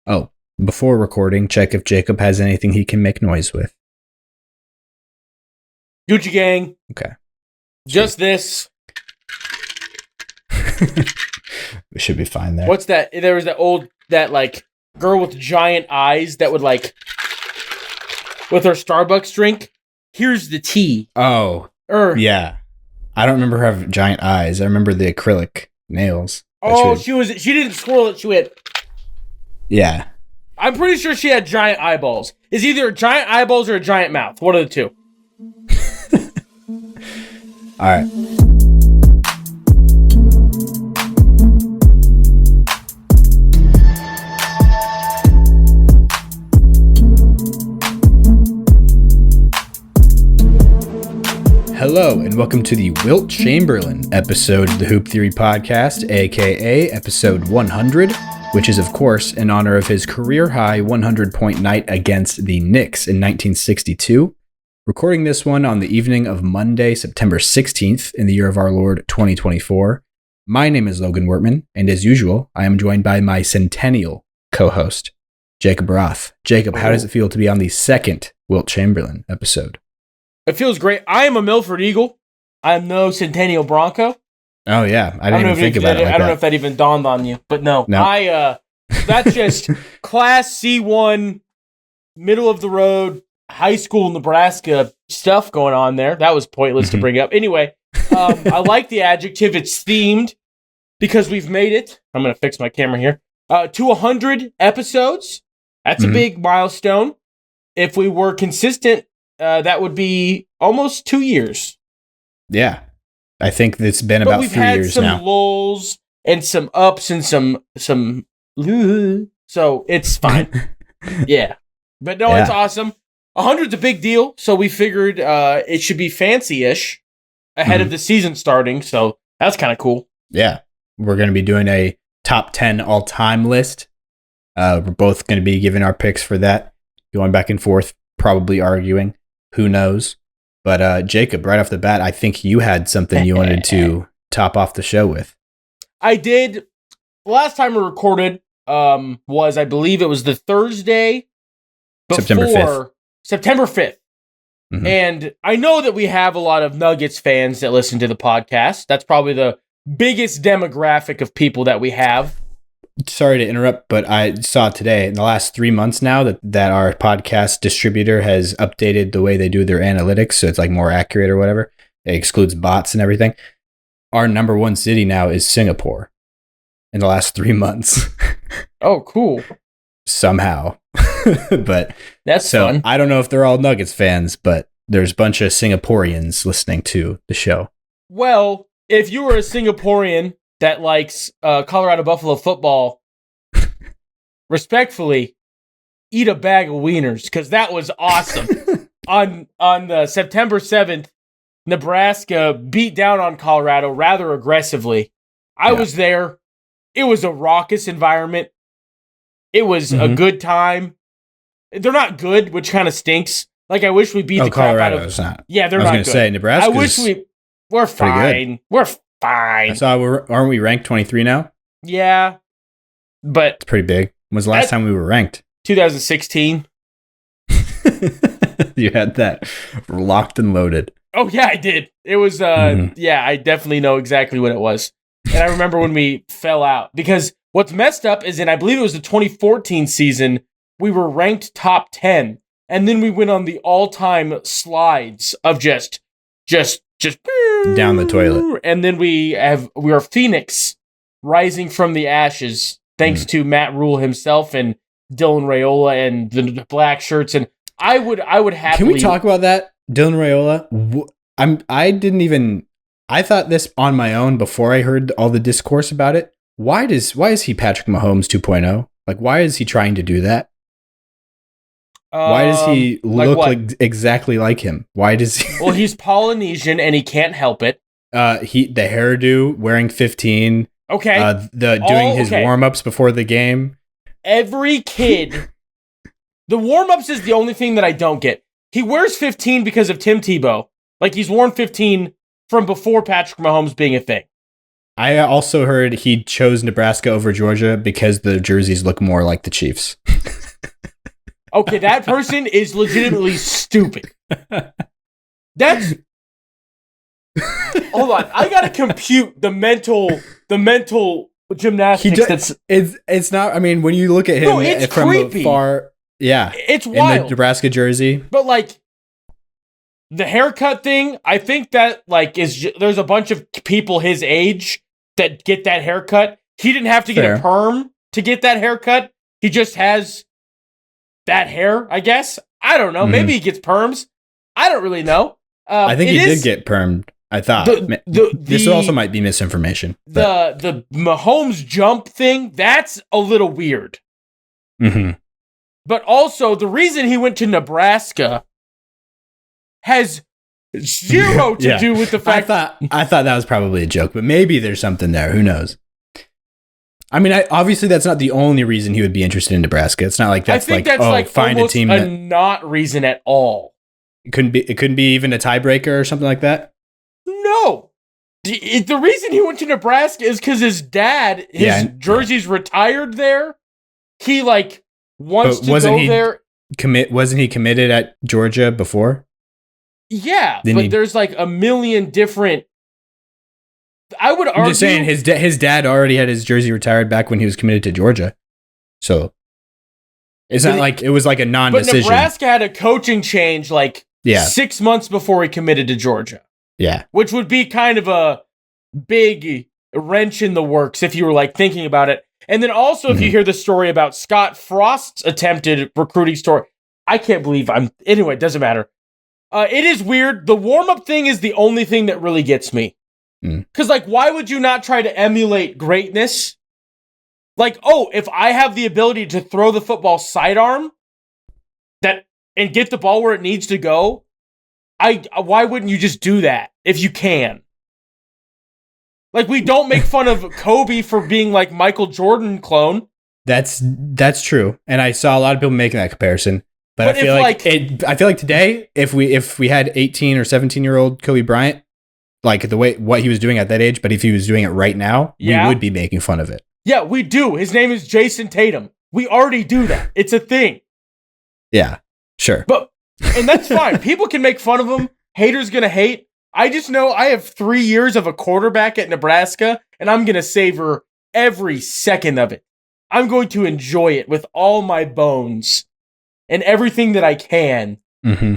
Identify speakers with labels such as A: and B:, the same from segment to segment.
A: Oh, before recording, check if Jacob has anything he can make noise with.
B: Gucci gang.
A: Okay.
B: Just this.
A: We should be fine there.
B: What's that? There was that girl with giant eyes that would with her Starbucks drink. Here's the tea.
A: Oh. Yeah. I don't remember her having giant eyes. I remember the acrylic nails.
B: Oh, she didn't swirl it. She went.
A: Yeah.
B: I'm pretty sure she had giant eyeballs. It's either giant eyeballs or a giant mouth. One of the two.
A: All right. Hello, and welcome to the Wilt Chamberlain episode of the Hoop Theory Podcast, aka Episode 100, which is, of course, in honor of his career-high 100-point night against the Knicks in 1962. Recording this one on the evening of Monday, September 16th, in the year of our Lord 2024. My name is Logan Wertman, and as usual, I am joined by my centennial co-host, Jacob Roth. Jacob, how does it feel to be on the second Wilt Chamberlain episode?
B: It feels great. I am a Milford Eagle. I'm no Centennial Bronco.
A: Oh, yeah. I didn't even think about it like
B: I don't know if that even dawned on you, but no. That's just Class C1, middle of the road, high school Nebraska stuff going on there. That was pointless to bring up. Anyway, I like the adjective. It's themed because we've made it. I'm going to fix my camera here. To 100 episodes. That's a big milestone. If we were consistent, that would be almost 2 years. Yeah.
A: I think it's been about 3 years now.
B: We've had some lulls and some ups and some so it's fine. Yeah. But no, It's awesome. 100's a big deal, so we figured it should be fancy-ish ahead of the season starting, so that's kind of cool.
A: Yeah. We're going to be doing a top 10 all-time list. We're both going to be giving our picks for that, going back and forth, probably arguing. Who knows? But Jacob, right off the bat, I think you had something you wanted to top off the show with.
B: I did. Last time we recorded was, I believe it was the Thursday before September 5th. Mm-hmm. And I know that we have a lot of Nuggets fans that listen to the podcast. That's probably the biggest demographic of people that we have.
A: Sorry to interrupt, but I saw today in the last 3 months now that our podcast distributor has updated the way they do their analytics, so it's like more accurate or whatever. It excludes bots and everything. Our number one city now is Singapore in the last 3 months.
B: Oh, cool.
A: Somehow. But
B: that's fun.
A: I don't know if they're all Nuggets fans, but there's a bunch of Singaporeans listening to the show.
B: Well, if you were a Singaporean that likes Colorado Buffalo football, respectfully, eat a bag of wieners, because that was awesome. on September 7th, Nebraska beat down on Colorado rather aggressively. I was there. It was a raucous environment. It was a good time. They're not good, which kind of stinks. Like, I wish we beat the crap out of...
A: Colorado's not.
B: Yeah, they're not good.
A: I was going to say, Nebraska.
B: I wish we're fine. We're fine.
A: I saw aren't we ranked 23 now?
B: Yeah, but
A: it's pretty big. When was the last time we were ranked?
B: 2016.
A: You had that locked and loaded.
B: Oh yeah, I did. It was yeah, I definitely know exactly what it was. And I remember when we fell out, because what's messed up is I believe it was the 2014 season, we were ranked top 10, and then we went on the all-time slides of just
A: down the toilet.
B: And then we are Phoenix rising from the ashes, thanks to Matt Rule himself and Dylan Raiola and the black shirts. And I would happily...
A: Can we talk about that? Dylan Raiola? I thought this on my own before I heard all the discourse about it. Why is he Patrick Mahomes 2.0? Like, why is he trying to do that? Why does he look exactly like him? Why does he?
B: Well, he's Polynesian and he can't help it.
A: The hairdo, wearing 15.
B: Okay.
A: Doing his warm-ups before the game.
B: Every kid. The warm-ups is the only thing that I don't get. He wears 15 because of Tim Tebow. Like, he's worn 15 from before Patrick Mahomes being a thing.
A: I also heard he chose Nebraska over Georgia because the jerseys look more like the Chiefs.
B: Okay, that person is legitimately stupid. That's... Hold on, I gotta compute the mental gymnastics.
A: It's not. I mean, when you look at him from
B: creepy.
A: Afar,
B: it's wild.
A: In the Nebraska jersey,
B: but like the haircut thing, I think that like there's a bunch of people his age that get that haircut. He didn't have to get a perm to get that haircut. He just has that hair, I guess. I don't know. Maybe he gets perms. I don't really know.
A: I think he did get permed. I thought this also might be misinformation.
B: The Mahomes jump thing, that's a little weird.
A: Mm-hmm.
B: But also, the reason he went to Nebraska has zero to do with the fact...
A: I thought that was probably a joke, but maybe there's something there. Who knows? I mean, obviously that's not the only reason he would be interested in Nebraska. It's not like that's find a team
B: that... not reason at all.
A: It couldn't be even a tiebreaker or something like that?
B: No. The reason he went to Nebraska is because his dad, jersey's retired there. He wants to go there.
A: Wasn't he committed at Georgia before?
B: Yeah, there's a million different... I would argue...
A: I'm just saying his dad already had his jersey retired back when he was committed to Georgia. So it's not like it was like a non-decision.
B: But Nebraska had a coaching change 6 months before he committed to Georgia.
A: Yeah.
B: Which would be kind of a big wrench in the works if you were thinking about it. And then also if you hear the story about Scott Frost's attempted recruiting story, I can't believe anyway, it doesn't matter. It is weird. The warm-up thing is the only thing that really gets me. Because why would you not try to emulate greatness? If I have the ability to throw the football sidearm and get the ball where it needs to go, why wouldn't you just do that if you can? We don't make fun of Kobe for being Michael Jordan clone.
A: That's true, and I saw a lot of people making that comparison. But I feel I feel like today, if we had 18 or 17-year-old Kobe Bryant, what he was doing at that age, but if he was doing it right now, we would be making fun of it.
B: Yeah, we do. His name is Jason Tatum. We already do that. It's a thing.
A: Yeah, sure.
B: And that's fine. People can make fun of him. Haters gonna hate. I just know I have 3 years of a quarterback at Nebraska, and I'm gonna savor every second of it. I'm going to enjoy it with all my bones and everything that I can.
A: Mm-hmm.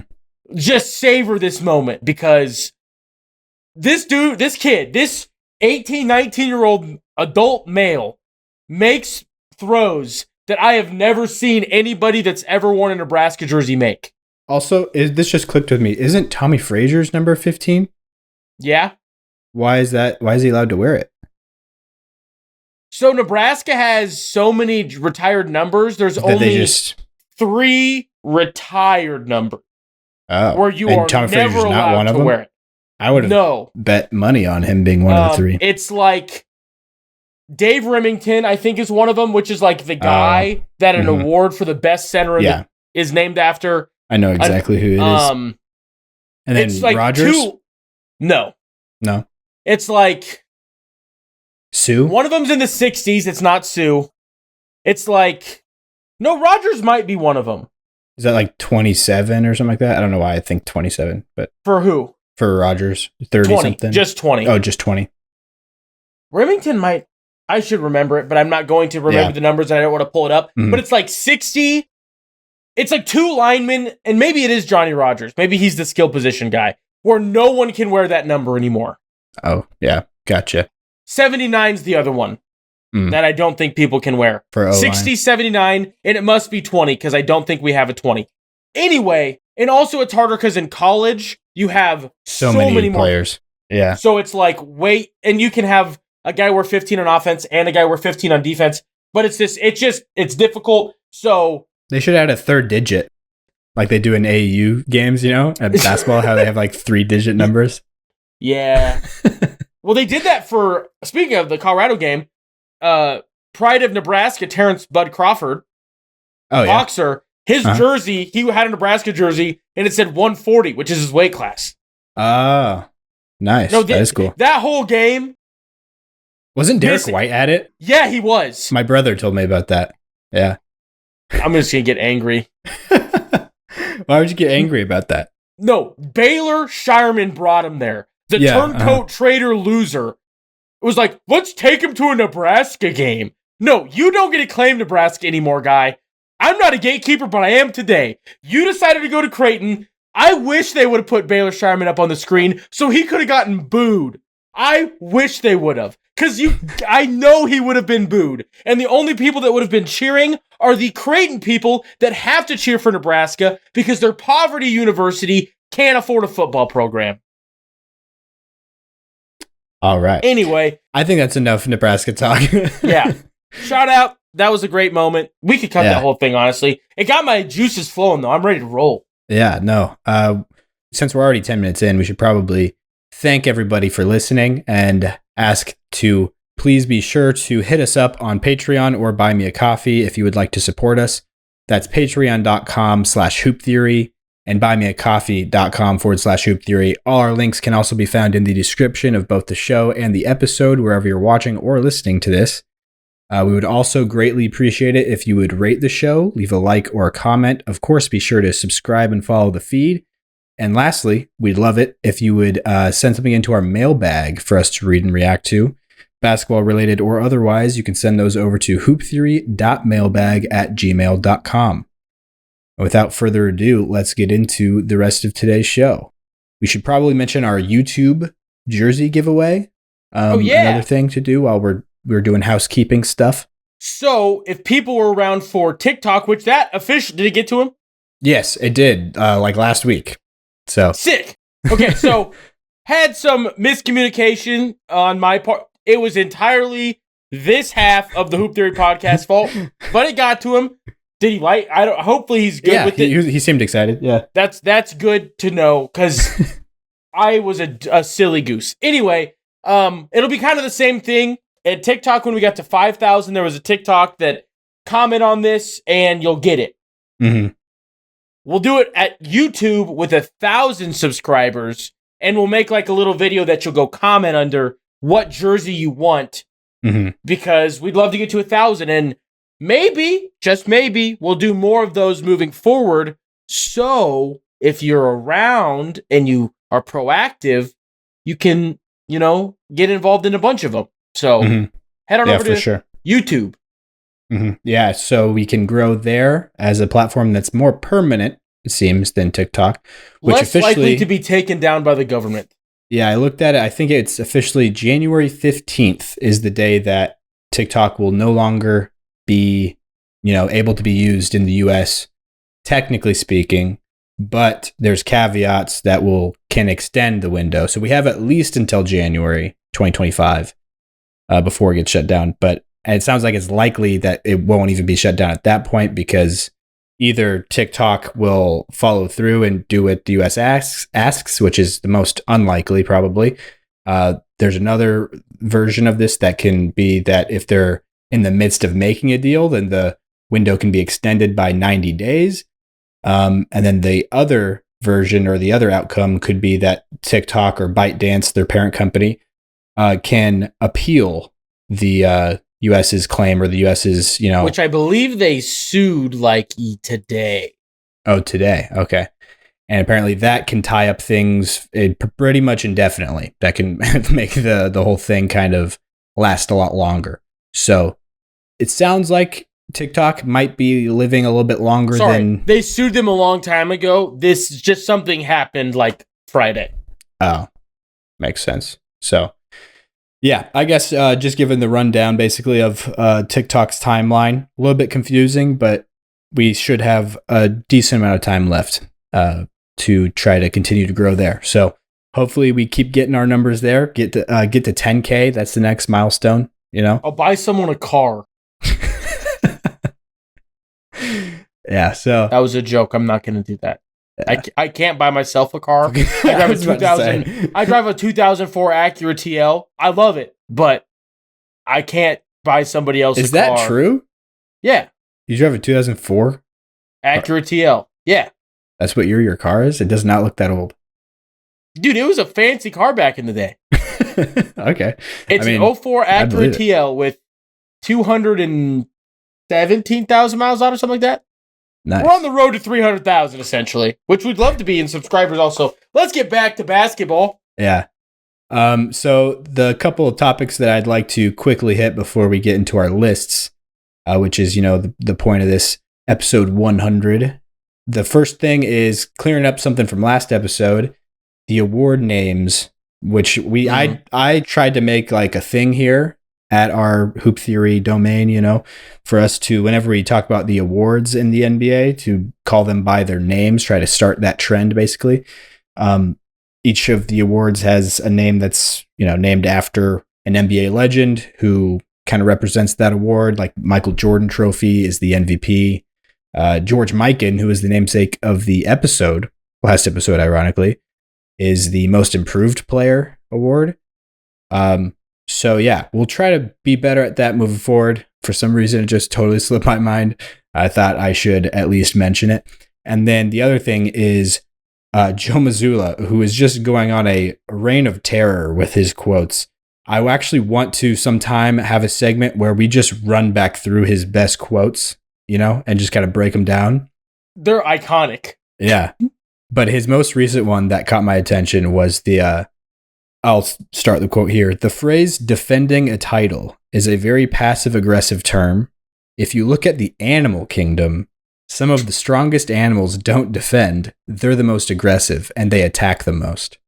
B: Just savor this moment because this kid, this 18, 19-year-old adult male makes throws that I have never seen anybody that's ever worn a Nebraska jersey make.
A: Also, this just clicked with me. Isn't Tommy Frazier's number 15?
B: Yeah.
A: Why is that? Why is he allowed to wear it?
B: So Nebraska has so many retired numbers. There's only 3 retired numbers.
A: Oh,
B: where you are
A: Tommy
B: never
A: Frazier's not
B: allowed
A: one of
B: to
A: them?
B: wear it.
A: I would have bet money on him being one of the 3.
B: It's Dave Remington, I think, is one of them, which is the guy that an award for the best center is named after.
A: I know exactly who it is. And then
B: it's
A: Rogers?
B: No. It's
A: Sue?
B: One of them's in the 60s. It's not Sue. It's no, Rogers might be one of them.
A: Is that 27 or something like that? I don't know why I think 27, but
B: for who?
A: For Rogers, 30
B: 20,
A: something.
B: Just 20.
A: Oh, just 20.
B: Remington might. I should remember it, but I'm not going to remember the numbers, and I don't want to pull it up. Mm-hmm. But it's 60. It's 2 linemen, and maybe it is Johnny Rogers. Maybe he's the skill position guy, where no one can wear that number anymore.
A: Oh, yeah. Gotcha.
B: 79's the other one that I don't think people can wear.
A: For
B: 60, 79, and it must be 20, because I don't think we have a 20. Anyway, and also it's harder because in college, you have so many
A: players.
B: More.
A: Yeah.
B: So it's wait, and you can have a guy wear 15 on offense and a guy wear 15 on defense, but it's difficult. So
A: they should add a 3rd digit like they do in AAU games, at basketball, how they have 3-digit numbers.
B: Yeah. Well, they did that for, speaking of the Colorado game, Pride of Nebraska, Terrence Bud Crawford, boxer, his jersey, he had a Nebraska jersey, and it said 140, which is his weight class.
A: Oh, nice. No, that is cool.
B: That whole game,
A: Wasn't Derek White at it?
B: Yeah, he was.
A: My brother told me about that. Yeah.
B: I'm just going to get angry.
A: Why would you get angry about that?
B: No, Baylor Shireman brought him there. The turncoat trader loser was like, let's take him to a Nebraska game. No, you don't get to claim Nebraska anymore, guy. I'm not a gatekeeper, but I am today. You decided to go to Creighton. I wish they would have put Baylor Shireman up on the screen so he could have gotten booed. I wish they would have. Because I know he would have been booed. And the only people that would have been cheering are the Creighton people that have to cheer for Nebraska because their poverty university can't afford a football program.
A: All right.
B: Anyway.
A: I think that's enough Nebraska talk.
B: Yeah. Shout out. That was a great moment. We could cut that whole thing, honestly. It got my juices flowing, though. I'm ready to roll.
A: Yeah, no. Since we're already 10 minutes in, we should probably thank everybody for listening and ask to please be sure to hit us up on Patreon or buy me a coffee if you would like to support us. That's patreon.com/hooptheory and buymeacoffee.com/hooptheory. All our links can also be found in the description of both the show and the episode, wherever you're watching or listening to this. We would also greatly appreciate it if you would rate the show, leave a like or a comment. Of course, be sure to subscribe and follow the feed. And lastly, we'd love it if you would send something into our mailbag for us to read and react to. Basketball related or otherwise, you can send those over to hooptheory.mailbag@gmail.com. Without further ado, let's get into the rest of today's show. We should probably mention our YouTube jersey giveaway. Another thing to do while we're doing housekeeping stuff.
B: So, if people were around for TikTok, which that official, did it get to him?
A: Yes, it did. Like last week. So
B: sick. Okay, so had some miscommunication on my part. It was entirely this half of the Hoop Theory podcast fault, but it got to him. Did he like? I don't. Hopefully, he's good with it.
A: He seemed excited. Yeah,
B: that's good to know because I was a silly goose. Anyway, it'll be kind of the same thing. At TikTok, when we got to 5,000, there was a TikTok that comment on this and you'll get it.
A: Mm-hmm.
B: We'll do it at YouTube with 1,000 subscribers, and we'll make like a little video that you'll go comment under what jersey you want, because we'd love to get to 1,000, and maybe, just maybe, we'll do more of those moving forward. So if you're around and you are proactive, you can, get involved in a bunch of them. So head on over to YouTube.
A: Yeah, so we can grow there as a platform that's more permanent, it seems, than TikTok. Which
B: less likely to be taken down by the government.
A: Yeah, I looked at it. I think it's officially January 15th is the day that TikTok will no longer be, able to be used in the U.S., technically speaking. But there's caveats that can extend the window. So we have at least until January 2025 before it gets shut down. But it sounds like it's likely that it won't even be shut down at that point because either TikTok will follow through and do what the US asks, which is the most unlikely probably. There's another version of this that can be that if they're in the midst of making a deal, then the window can be extended by 90 days. And then the other version or the other outcome could be that TikTok or ByteDance, their parent company, can appeal the US's claim or the US's,
B: which I believe they sued today.
A: Oh, today. Okay. And apparently that can tie up things pretty much indefinitely. That can make the whole thing kind of last a lot longer. So it sounds like TikTok might be living a little bit longer than...
B: They sued them a long time ago. This is just something happened Friday.
A: Oh, makes sense. So... yeah, I guess just given the rundown basically of TikTok's timeline, a little bit confusing, but we should have a decent amount of time left to try to continue to grow there. So hopefully we keep getting our numbers there, get to 10K. That's the next milestone,
B: I'll buy someone a car.
A: Yeah, so...
B: that was a joke. I'm not going to do that. Yeah. I can't buy myself a car. I drive a 2004 Acura TL. I love it, but I can't buy somebody else's car.
A: Is that true?
B: Yeah.
A: You drive a 2004
B: Acura TL? Yeah.
A: That's what your car is? It does not look that old.
B: Dude, it was a fancy car back in the day.
A: Okay.
B: It's an 04 Acura TL with 217,000 miles on or something like that.
A: Nice.
B: We're on the road to 300,000 essentially, which we'd love to be in subscribers also. Let's get back to basketball.
A: Yeah. So the couple of topics that I'd like to quickly hit before we get into our lists, which is, the point of this episode 100. The first thing is clearing up something from last episode, the award names, which I tried to make like a thing here at our Hoop Theory domain, for us to, whenever we talk about the awards in the NBA, to call them by their names, try to start that trend basically. Each of the awards has a name that's, named after an NBA legend who kind of represents that award. Like Michael Jordan Trophy is the MVP. George Mikan, who is the namesake of the last episode, ironically, is the Most Improved Player award. So yeah, we'll try to be better at that moving forward. For some reason, it just totally slipped my mind. I thought I should at least mention it. And then the other thing is Joe Mazzulla, who is just going on a reign of terror with his quotes. I actually want to sometime have a segment where we just run back through his best quotes, and just kind of break them down.
B: They're iconic.
A: Yeah. But his most recent one that caught my attention was I'll start the quote here. The phrase defending a title is a very passive-aggressive term. If you look at the animal kingdom, some of the strongest animals don't defend. They're the most aggressive, and they attack the most.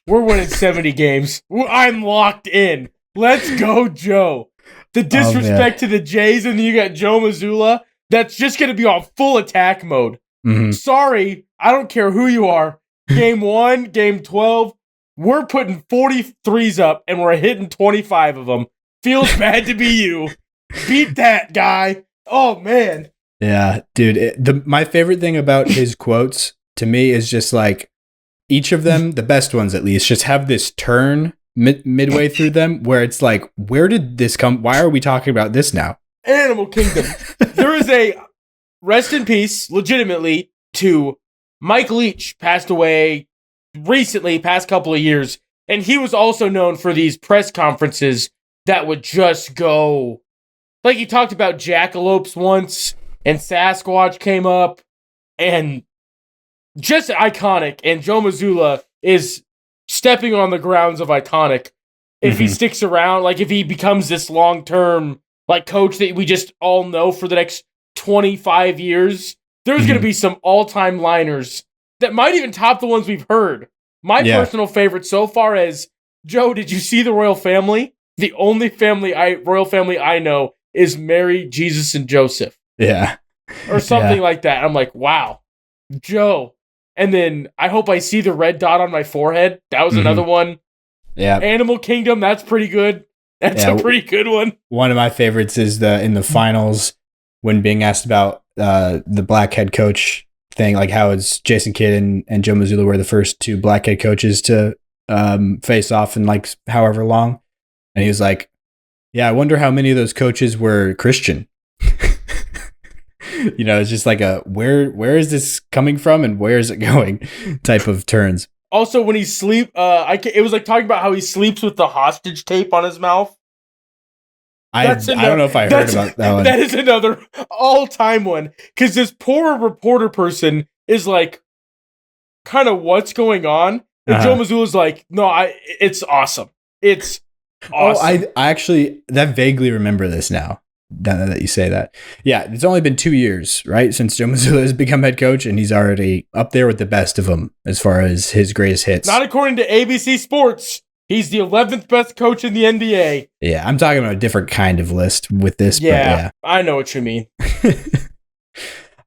B: We're winning 70 games. I'm locked in. Let's go, Joe. The disrespect to the Jays, and then you got Joe Mazzulla. That's just going to be on full attack mode. Mm-hmm. Sorry, I don't care who you are. Game 1, game 12, we're putting 43s up, and we're hitting 25 of them. Feels bad to be you. Beat that guy. Oh, man.
A: Yeah, dude. My favorite thing about his quotes to me is just like each of them, the best ones at least, just have this turn midway through them where it's like, where did this come? Why are we talking about this now?
B: Animal Kingdom. There is a rest in peace, legitimately, to Mike Leach, passed away recently, past couple of years, and he was also known for these press conferences that would just go, like he talked about jackalopes once. And Sasquatch came up, and just iconic. And Joe Mazzulla is stepping on the grounds of iconic. If he sticks around, like if he becomes this long-term like coach that we just all know for the next 25 years, there's going to be some all-time liners that might even top the ones we've heard. My personal favorite so far is, Joe, did you see the royal family? The only royal family I know is Mary, Jesus, and Joseph.
A: Yeah.
B: Or something like that. I'm like, wow, Joe. And then I hope I see the red dot on my forehead. That was another one.
A: Yeah.
B: Animal Kingdom, that's pretty good. That's a pretty good one.
A: One of my favorites is in the finals when being asked about the black head coach thing, like how it's Jason Kidd and Joe Mazzulla were the first two black head coaches to face off in like however long. And he was like, yeah, I wonder how many of those coaches were Christian. It's just like where is this coming from and where is it going type of turns.
B: Also, when he sleep, it was like talking about how he sleeps with the hostage tape on his mouth.
A: I don't know if I heard about that one.
B: That is another all-time one. Because this poor reporter person is like, kind of what's going on? And Joe Mazzulla's like, no, it's awesome. It's awesome.
A: I actually vaguely remember this now that you say that. Yeah, it's only been 2 years, right, since Joe Mazzulla has become head coach, and he's already up there with the best of them as far as his greatest hits.
B: Not according to ABC Sports. He's the 11th best coach in the NBA.
A: Yeah, I'm talking about a different kind of list with this.
B: Yeah, I know what you mean.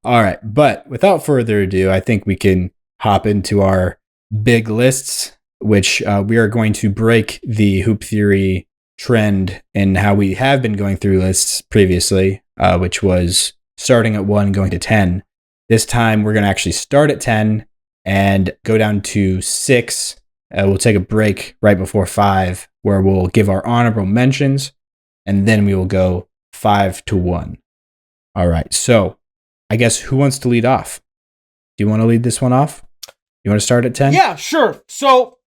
A: All right, but without further ado, I think we can hop into our big lists, which we are going to break the Hoop Theory trend in how we have been going through lists previously, which was starting at 1, going to 10. This time, we're going to actually start at 10 and go down to 6. We'll take a break right before 5, where we'll give our honorable mentions, and then we will go 5 to 1. All right, so I guess who wants to lead off? Do you want to lead this one off? You want to start at 10?
B: Yeah, sure. So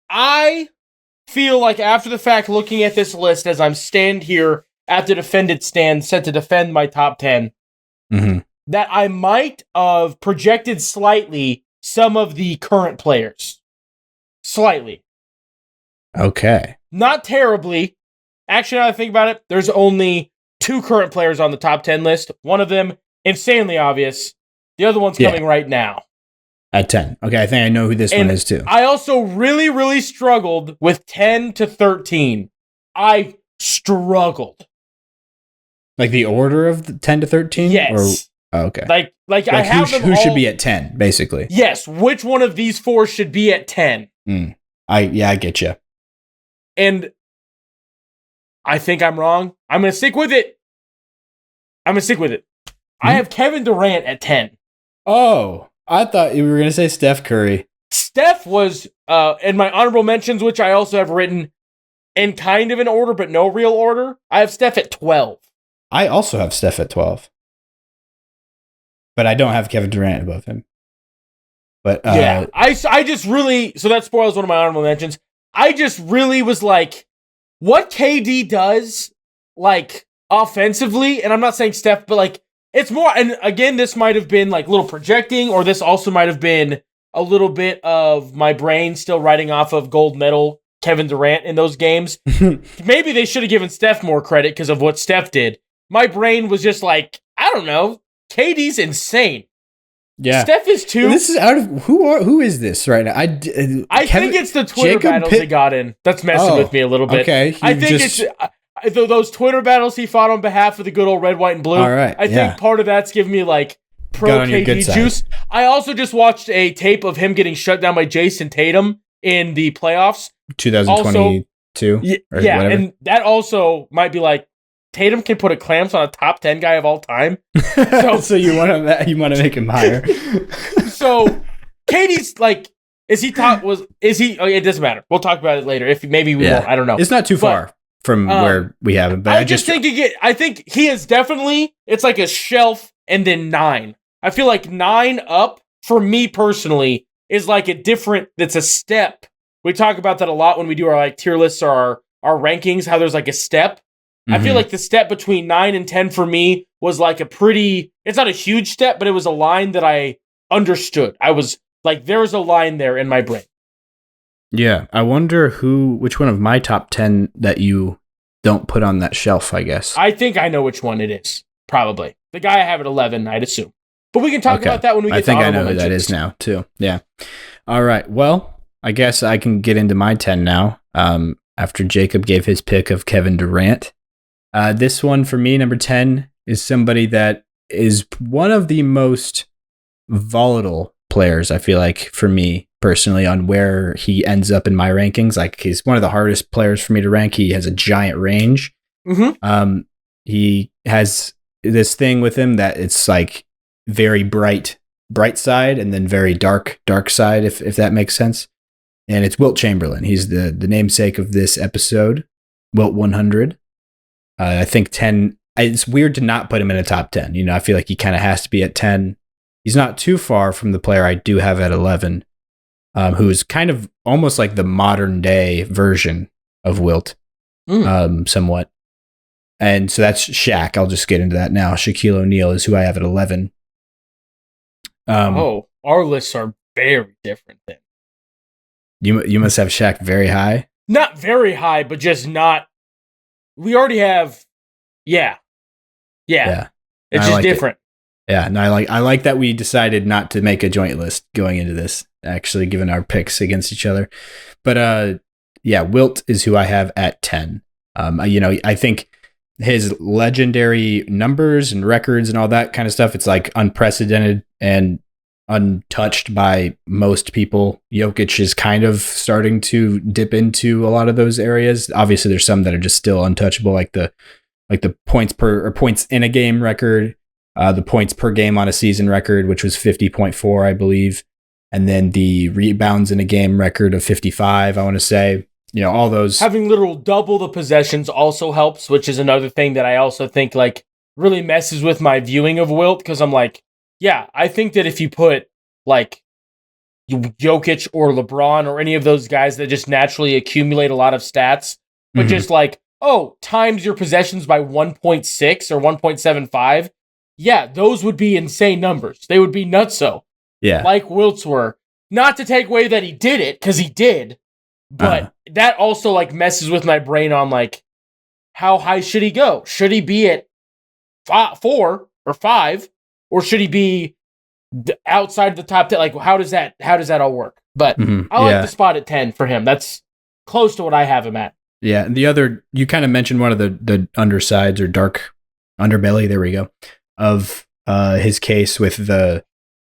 B: I feel like after the fact, looking at this list as I'm stand here at the defended stand, set to defend my top 10, that I might have projected slightly some of the current players. Slightly.
A: Okay.
B: Not terribly. Actually, now that I think about it, there's only 2 current players on the top 10 list. One of them, insanely obvious. The other one's coming right now.
A: At 10. Okay, I think I know who this one is too.
B: I also really, really struggled with 10 to 13. I struggled.
A: Like the order of the 10 to 13?
B: Yes.
A: Okay.
B: Like I have
A: who should be at 10, basically.
B: Yes, which one of these 4 should be at 10?
A: I get you.
B: And I think I'm wrong. I'm going to stick with it. I have Kevin Durant at 10.
A: Oh, I thought you were going to say Steph Curry.
B: Steph was in my honorable mentions, which I also have written in kind of an order, but no real order. I have Steph at 12.
A: I also have Steph at 12. But I don't have Kevin Durant above him. But
B: yeah, I just really, so that spoils one of my honorable mentions. I just really was like, what KD does, like, offensively, and I'm not saying Steph, but like, it's more, and again, this might have been like a little projecting, or this also might have been a little bit of my brain still riding off of gold medal Kevin Durant in those games. Maybe they should have given Steph more credit because of what Steph did. My brain was just like, I don't know, KD's insane.
A: Yeah,
B: Steph is too.
A: This is out of who is this right now? I
B: think it's the Twitter battles they got in. That's messing with me a little bit.
A: Okay,
B: I think it's those Twitter battles he fought on behalf of the good old red, white, and blue.
A: All right,
B: I think part of that's giving me like pro KD juice. I also just watched a tape of him getting shut down by Jason Tatum in the playoffs,
A: 2022.
B: Yeah, and that also might be like, Tatum can put a clamps on a top 10 guy of all time.
A: So you want to make him higher.
B: So KD's like, is he? Oh, it doesn't matter. We'll talk about it later. If maybe we won't. I don't know.
A: It's not too far from where we have him. But
B: I think he is definitely. It's like a shelf and then 9. I feel like 9 up for me personally is like a different. That's a step. We talk about that a lot when we do our like tier lists or our rankings. How there's like a step. I feel like the step between 9 and 10 for me was like it's not a huge step, but it was a line that I understood. I was like, there's a line there in my brain.
A: Yeah. I wonder which one of my top 10 that you don't put on that shelf, I guess.
B: I think I know which one it is. Probably. The guy I have at 11, I'd assume. But we can talk about that when we get to honorable mentions. I think I know who that is now, too. Yeah. All right. Well, I guess I can get into my 10 now. After Jacob gave his pick of Kevin Durant. This one for me, number 10, is somebody that is one of the most volatile players, I feel like, for me personally, on where he ends up in my rankings. Like, he's one of the hardest players for me to rank. He has a giant range. He has this thing with him that it's like very bright side and then very dark side, if that makes sense. And it's Wilt Chamberlain. He's the namesake of this episode, Wilt.100. I think 10, it's weird to not put him in a top 10. You know, I feel like he kind of has to be at 10. He's not too far from the player I do have at 11, who's kind of almost like the modern day version of Wilt, somewhat. And so that's Shaq. I'll just get into that now. Shaquille O'Neal is who I have at 11. Our lists are very different then.
A: You must have Shaq very high?
B: Not very high, but just not. We already have, yeah. It's just different.
A: Yeah, no, I like that we decided not to make a joint list going into this, actually, given our picks against each other. But Wilt is who I have at 10. I think his legendary numbers and records and all that kind of stuff, it's like unprecedented and untouched by most people. Jokic is kind of starting to dip into a lot of those areas. Obviously, there's some that are just still untouchable, like the points in a game record, the points per game on a season record, which was 50.4, I believe, and then the rebounds in a game record of 55. I want to say, all those
B: having literal double the possessions also helps, which is another thing that I also think like really messes with my viewing of Wilt, because I'm like, yeah, I think that if you put like Jokic or LeBron or any of those guys that just naturally accumulate a lot of stats, but just like, times your possessions by 1.6 or 1.75. Yeah, those would be insane numbers. They would be nutso.
A: Yeah.
B: Like Wilt's were. Not to take away that he did it, because he did, but that also like messes with my brain on like, how high should he go? Should he be at 4 or 5, or should he be outside the top 10? Like, how does that all work? But I like the spot at 10 for him. That's close to what I have him at.
A: Yeah, and the other, you kind of mentioned one of the undersides or dark underbelly, there we go, of his case with the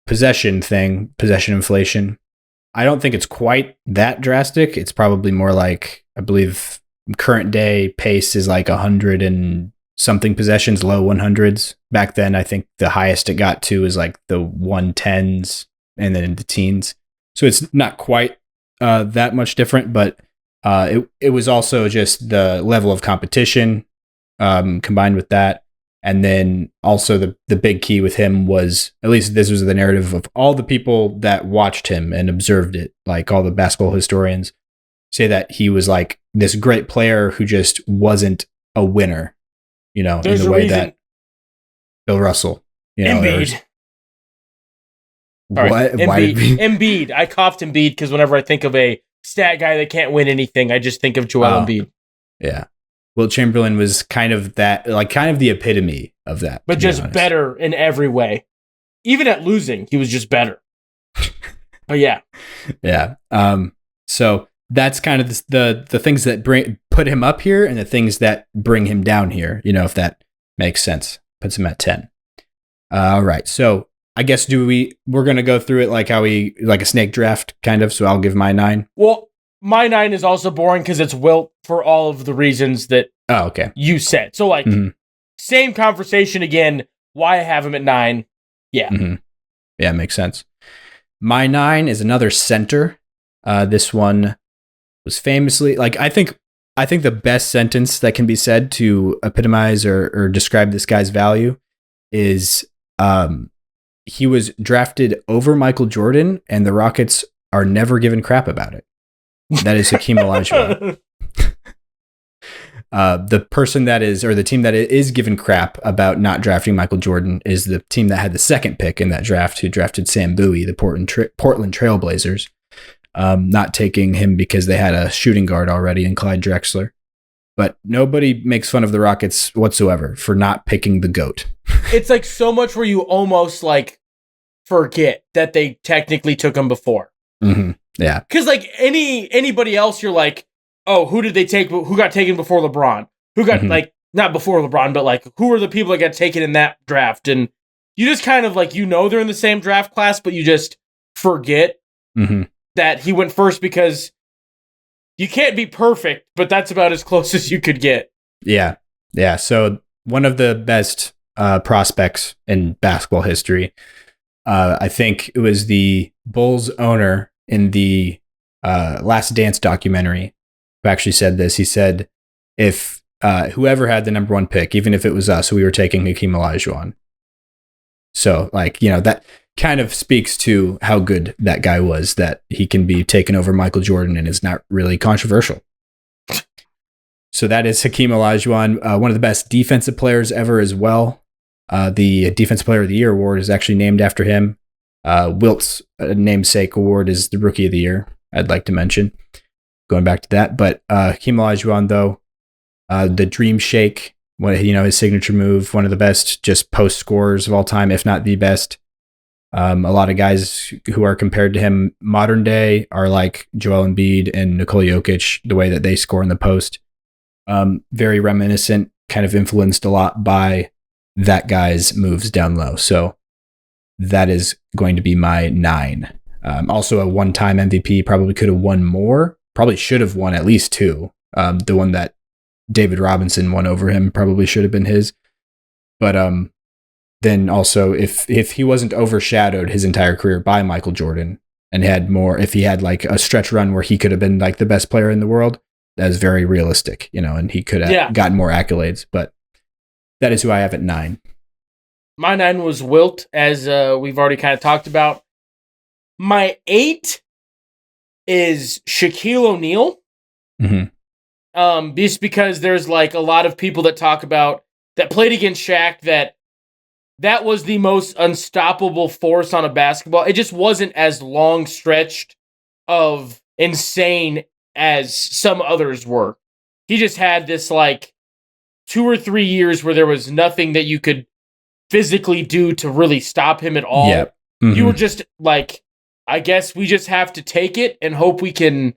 A: possession inflation. I don't think it's quite that drastic. It's probably more like, I believe current day pace is like 100 and something possessions, low 100s. Back then, I think the highest it got to is like the 110s and then the teens. So it's not quite that much different, but it was also just the level of competition combined with that. And then also the big key with him was, at least this was the narrative of all the people that watched him and observed it, like all the basketball historians say that he was like this great player who just wasn't a winner, in the way that Bill Russell,
B: Embiid.
A: What?
B: Embiid.
A: Why did we...
B: Embiid. I coughed Embiid because whenever I think of a stat guy that can't win anything, I just think of Joel Embiid.
A: Yeah. Wilt Chamberlain was kind of the epitome of that.
B: But just better in every way. Even at losing, he was just better. But yeah.
A: Yeah. So that's kind of the things that put him up here and the things that bring him down here, if that makes sense. Puts him at 10. All right. So I guess we're going to go through it like like a snake draft kind of. So I'll give my 9.
B: Well, my 9 is also boring because it's Wilt for all of the reasons that you said. So like same conversation again, why I have him at 9. Yeah.
A: Mm-hmm. Yeah, makes sense. My 9 is another center. This one was famously, like, I think the best sentence that can be said to epitomize or describe this guy's value is he was drafted over Michael Jordan and the Rockets are never given crap about it. That is Hakeem Olajuwon. The person that is, or the team that is given crap about not drafting Michael Jordan is the team that had the second pick in that draft, who drafted Sam Bowie, the Portland Trailblazers, not taking him because they had a shooting guard already in Clyde Drexler. But nobody makes fun of the Rockets whatsoever for not picking the GOAT.
B: It's like so much where you almost like forget that they technically took him before.
A: Mm-hmm. Yeah.
B: Because like anybody else, you're like, oh, who did they take? Who got taken before LeBron? Who got like, not before LeBron, but like, who are the people that got taken in that draft? And you just kind of like, they're in the same draft class, but you just forget that he went first because you can't be perfect, but that's about as close as you could get.
A: Yeah. Yeah. So one of the best prospects in basketball history, I think it was the Bulls owner in the Last Dance documentary who actually said this. He said, if whoever had the number 1 pick, even if it was us, we were taking Hakeem Olajuwon. So like, that kind of speaks to how good that guy was, that he can be taken over Michael Jordan and is not really controversial. So that is Hakeem Olajuwon, one of the best defensive players ever as well. The Defensive Player of the Year award is actually named after him. Wilt's namesake award is the Rookie of the Year, I'd like to mention, going back to that. But Hakeem Olajuwon, though, the Dream Shake, his signature move, one of the best just post scorers of all time, if not the best. A lot of guys who are compared to him modern day are like Joel Embiid and Nikola Jokic, the way that they score in the post. Very reminiscent, kind of influenced a lot by that guy's moves down low. So that is going to be my 9. Also a one-time MVP, probably could have won more, probably should have won at least 2. The one that David Robinson won over him probably should have been his. But then also if he wasn't overshadowed his entire career by Michael Jordan and had more, if he had like a stretch run where he could have been like the best player in the world, that is very realistic, and he could have gotten more accolades. But that is who I have at 9.
B: My 9 was Wilt, as we've already kind of talked about. My 8 is Shaquille O'Neal.
A: Mm-hmm.
B: Just because there's like a lot of people that talk about that played against Shaq that was the most unstoppable force on a basketball. It just wasn't as long stretched of insane as some others were. He just had this like 2 or 3 years where there was nothing that you could physically do to really stop him at all.
A: Yeah. Mm-hmm.
B: You were just like, I guess we just have to take it and hope we can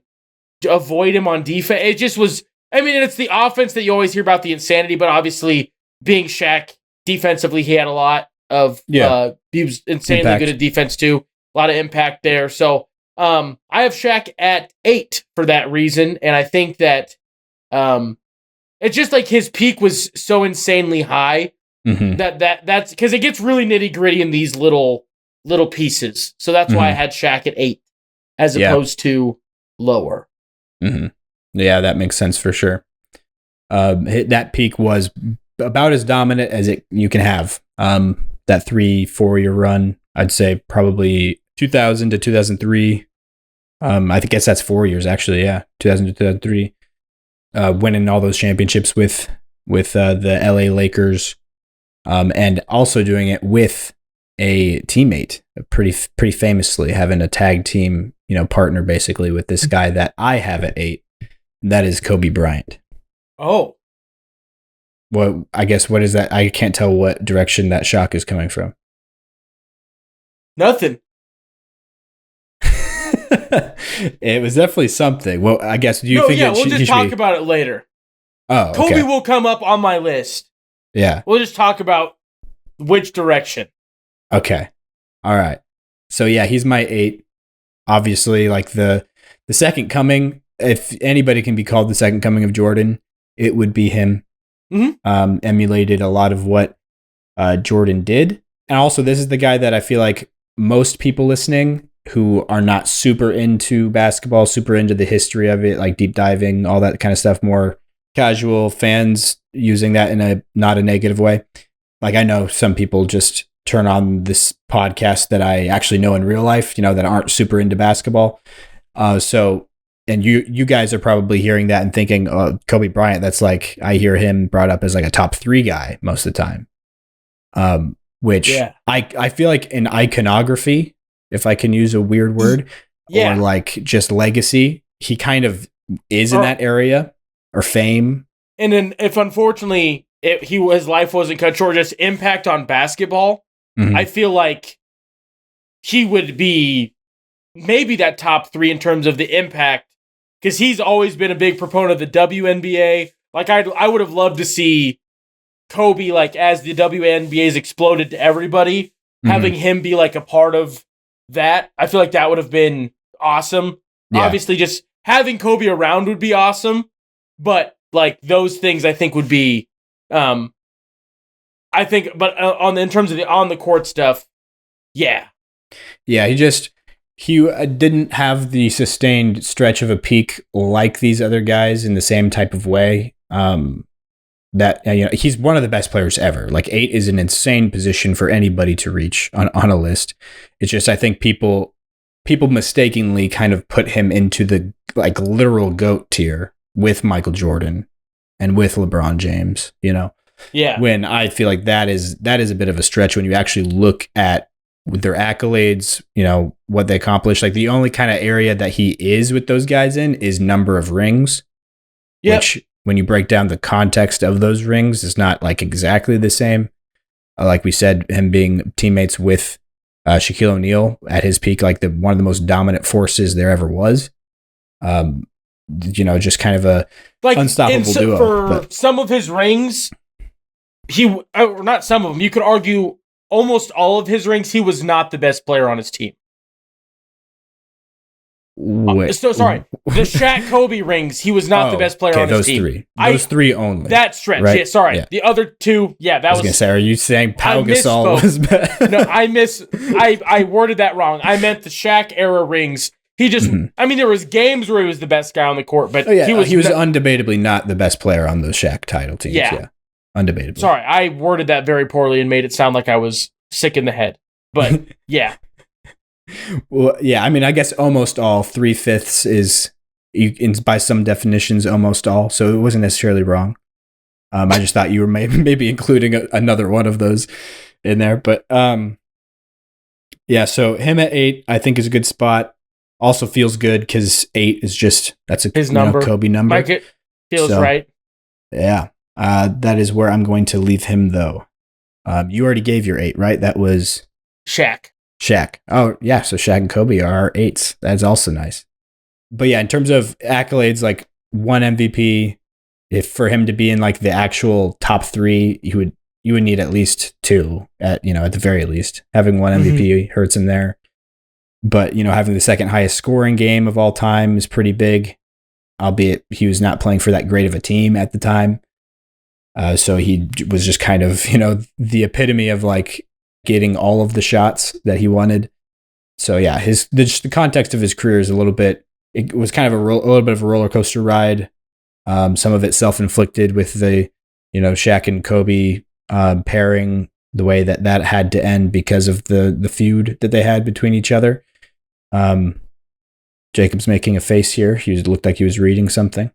B: avoid him on defense. It just was, I mean, it's the offense that you always hear about, the insanity, but obviously being Shaq defensively, he had a lot of, he was insanely
A: impact.
B: good at defense too. A lot of impact there. So I have Shaq at 8 for that reason. And I think that it's just like his peak was so insanely high that's because it gets really nitty gritty in these little pieces. So that's why I had Shaq at 8 as opposed to lower.
A: Mm-hmm. Yeah, that makes sense for sure. That peak was about as dominant as you can have. That 3-4 year run, I'd say probably 2000 to 2003. I guess that's 4 years actually. Yeah, 2000 to 2003. Winning all those championships with the LA Lakers, and also doing it with a teammate, pretty famously having a tag team, partner basically with this guy that I have at 8. That is Kobe Bryant.
B: Oh.
A: Well, I guess what is that? I can't tell what direction that shock is coming from.
B: Nothing.
A: It was definitely something. Well, I guess
B: we'll just talk about it later.
A: Oh, okay.
B: Kobe will come up on my list.
A: Yeah.
B: We'll just talk about which direction.
A: Okay. All right. So yeah, he's my 8. Obviously, like the second coming, if anybody can be called the second coming of Jordan, it would be him.
B: Mm-hmm.
A: Emulated a lot of what Jordan did. And also, this is the guy that I feel like most people listening who are not super into basketball, super into the history of it, like deep diving, all that kind of stuff, more casual fans using that in not a negative way. Like I know some people just turn on this podcast that I actually know in real life, that aren't super into basketball. And you guys are probably hearing that and thinking, oh, Kobe Bryant, that's like, I hear him brought up as like a top 3 guy most of the time. Which I feel like in iconography, if I can use a weird word, or like just legacy, he kind of is in that area, or fame.
B: And then if unfortunately his life wasn't cut short, just impact on basketball, I feel like he would be maybe that top 3 in terms of the impact, because he's always been a big proponent of the WNBA. Like I would have loved to see Kobe, like as the WNBA's exploded to everybody, having him be like a part of that. I feel like that would have been awesome. Yeah. Obviously, just having Kobe around would be awesome, but like those things, I think would be, in terms of the on the court stuff, yeah,
A: he didn't have the sustained stretch of a peak like these other guys in the same type of way. That he's one of the best players ever. Like 8 is an insane position for anybody to reach on a list. It's just, I think people mistakenly kind of put him into the like literal GOAT tier with Michael Jordan and with LeBron James,
B: Yeah.
A: When I feel like that is a bit of a stretch when you actually look at their accolades, what they accomplished. Like the only kind of area that he is with those guys in is number of rings.
B: Yep.
A: Which, when you break down the context of those rings, is not like exactly the same. Like we said, him being teammates with Shaquille O'Neal at his peak, like one of the most dominant forces there ever was. Just kind of a unstoppable duo.
B: For some of his rings, not some of them, you could argue almost all of his rings, he was not the best player on his team. So sorry, the Shaq Kobe rings, he was not the best player on his team.
A: Those three only.
B: That stretch, right? Yeah, sorry. Yeah. The other 2, that was.
A: I was gonna say, are you saying Pau Gasol was bad?
B: No, I worded that wrong. I meant the Shaq era rings. He just, I mean, there was games where he was the best guy on the court, but he was
A: undebatably not the best player on the Shaq title teams. Yeah, undebatably.
B: Sorry, I worded that very poorly and made it sound like I was sick in the head. But yeah.
A: Well, yeah, I mean, I guess almost all 3/5 is, by some definitions, almost all. So it wasn't necessarily wrong. I just thought you were maybe including another one of those in there. But yeah, so him at 8, I think is a good spot. Also feels good because 8 is just, that's
B: his number.
A: Kobe number.
B: Like it feels right.
A: Yeah. That is where I'm going to leave him, though. You already gave your 8, right? That was
B: Shaq.
A: Oh, yeah. So Shaq and Kobe are our 8s. That's also nice. But yeah, in terms of accolades, like 1 MVP, if for him to be in like the actual top 3, you would need at least 2 at the very least. Having 1 MVP hurts him there. But, having the second highest scoring game of all time is pretty big, albeit he was not playing for that great of a team at the time. So he was just kind of, the epitome of like getting all of the shots that he wanted. So yeah, the context of his career is it was kind of a little bit of a roller coaster ride. Some of it self-inflicted with the, Shaq and Kobe pairing, the way that had to end because of the feud that they had between each other. Jacob's making a face here. He looked like he was reading something.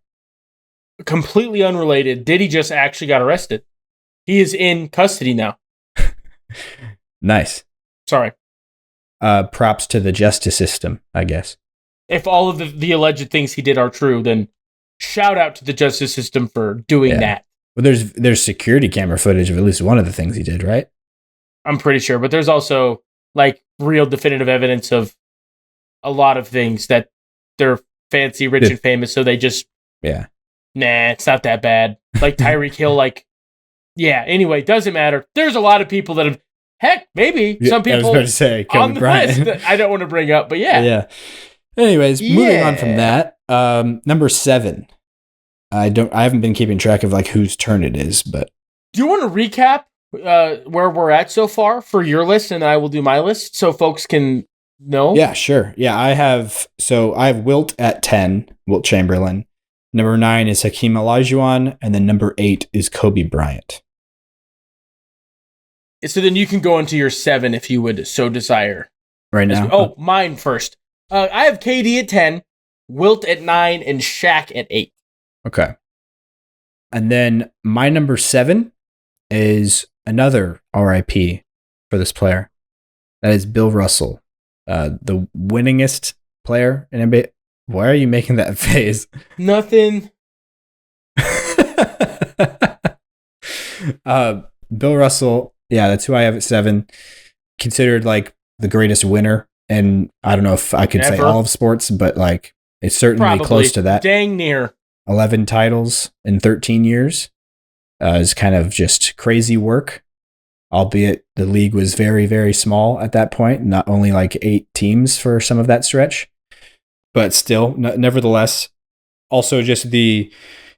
B: Completely unrelated. Diddy just actually got arrested. He is in custody now.
A: Nice.
B: Sorry.
A: Props to the justice system, I guess.
B: If all of the alleged things he did are true, then shout out to the justice system for doing that.
A: Well, there's security camera footage of at least one of the things he did, right?
B: I'm pretty sure, but there's also like real definitive evidence of a lot of things that they're fancy, rich, and famous, so they just it's not that bad. Like Tyreek Hill, anyway, doesn't matter. There's a lot of people that have, heck, maybe some people
A: I was about to say,
B: on the list that I don't want to bring up, but yeah.
A: Anyways, moving on from that, number 7. I haven't been keeping track of like whose turn it is, but
B: do you want to recap where we're at so far for your list, and I will do my list so folks can know?
A: Yeah, sure. Yeah, I have Wilt at 10, Wilt Chamberlain. Number 9 is Hakeem Olajuwon, and then number 8 is Kobe Bryant.
B: So then you can go into your 7 if you would so desire.
A: Right now?
B: Mine first. I have KD at 10, Wilt at 9, and Shaq at 8.
A: Okay. And then my number 7 is another RIP for this player. That is Bill Russell, the winningest player in NBA. Why are you making that face?
B: Nothing.
A: Bill Russell, yeah, that's who I have at 7. Considered like the greatest winner, and I don't know if I could say all of sports, but like it's certainly probably close to that.
B: Dang near.
A: 11 titles in 13 years is kind of just crazy work. Albeit the league was very, very small at that point, not only like 8 teams for some of that stretch, but still, nevertheless, also just the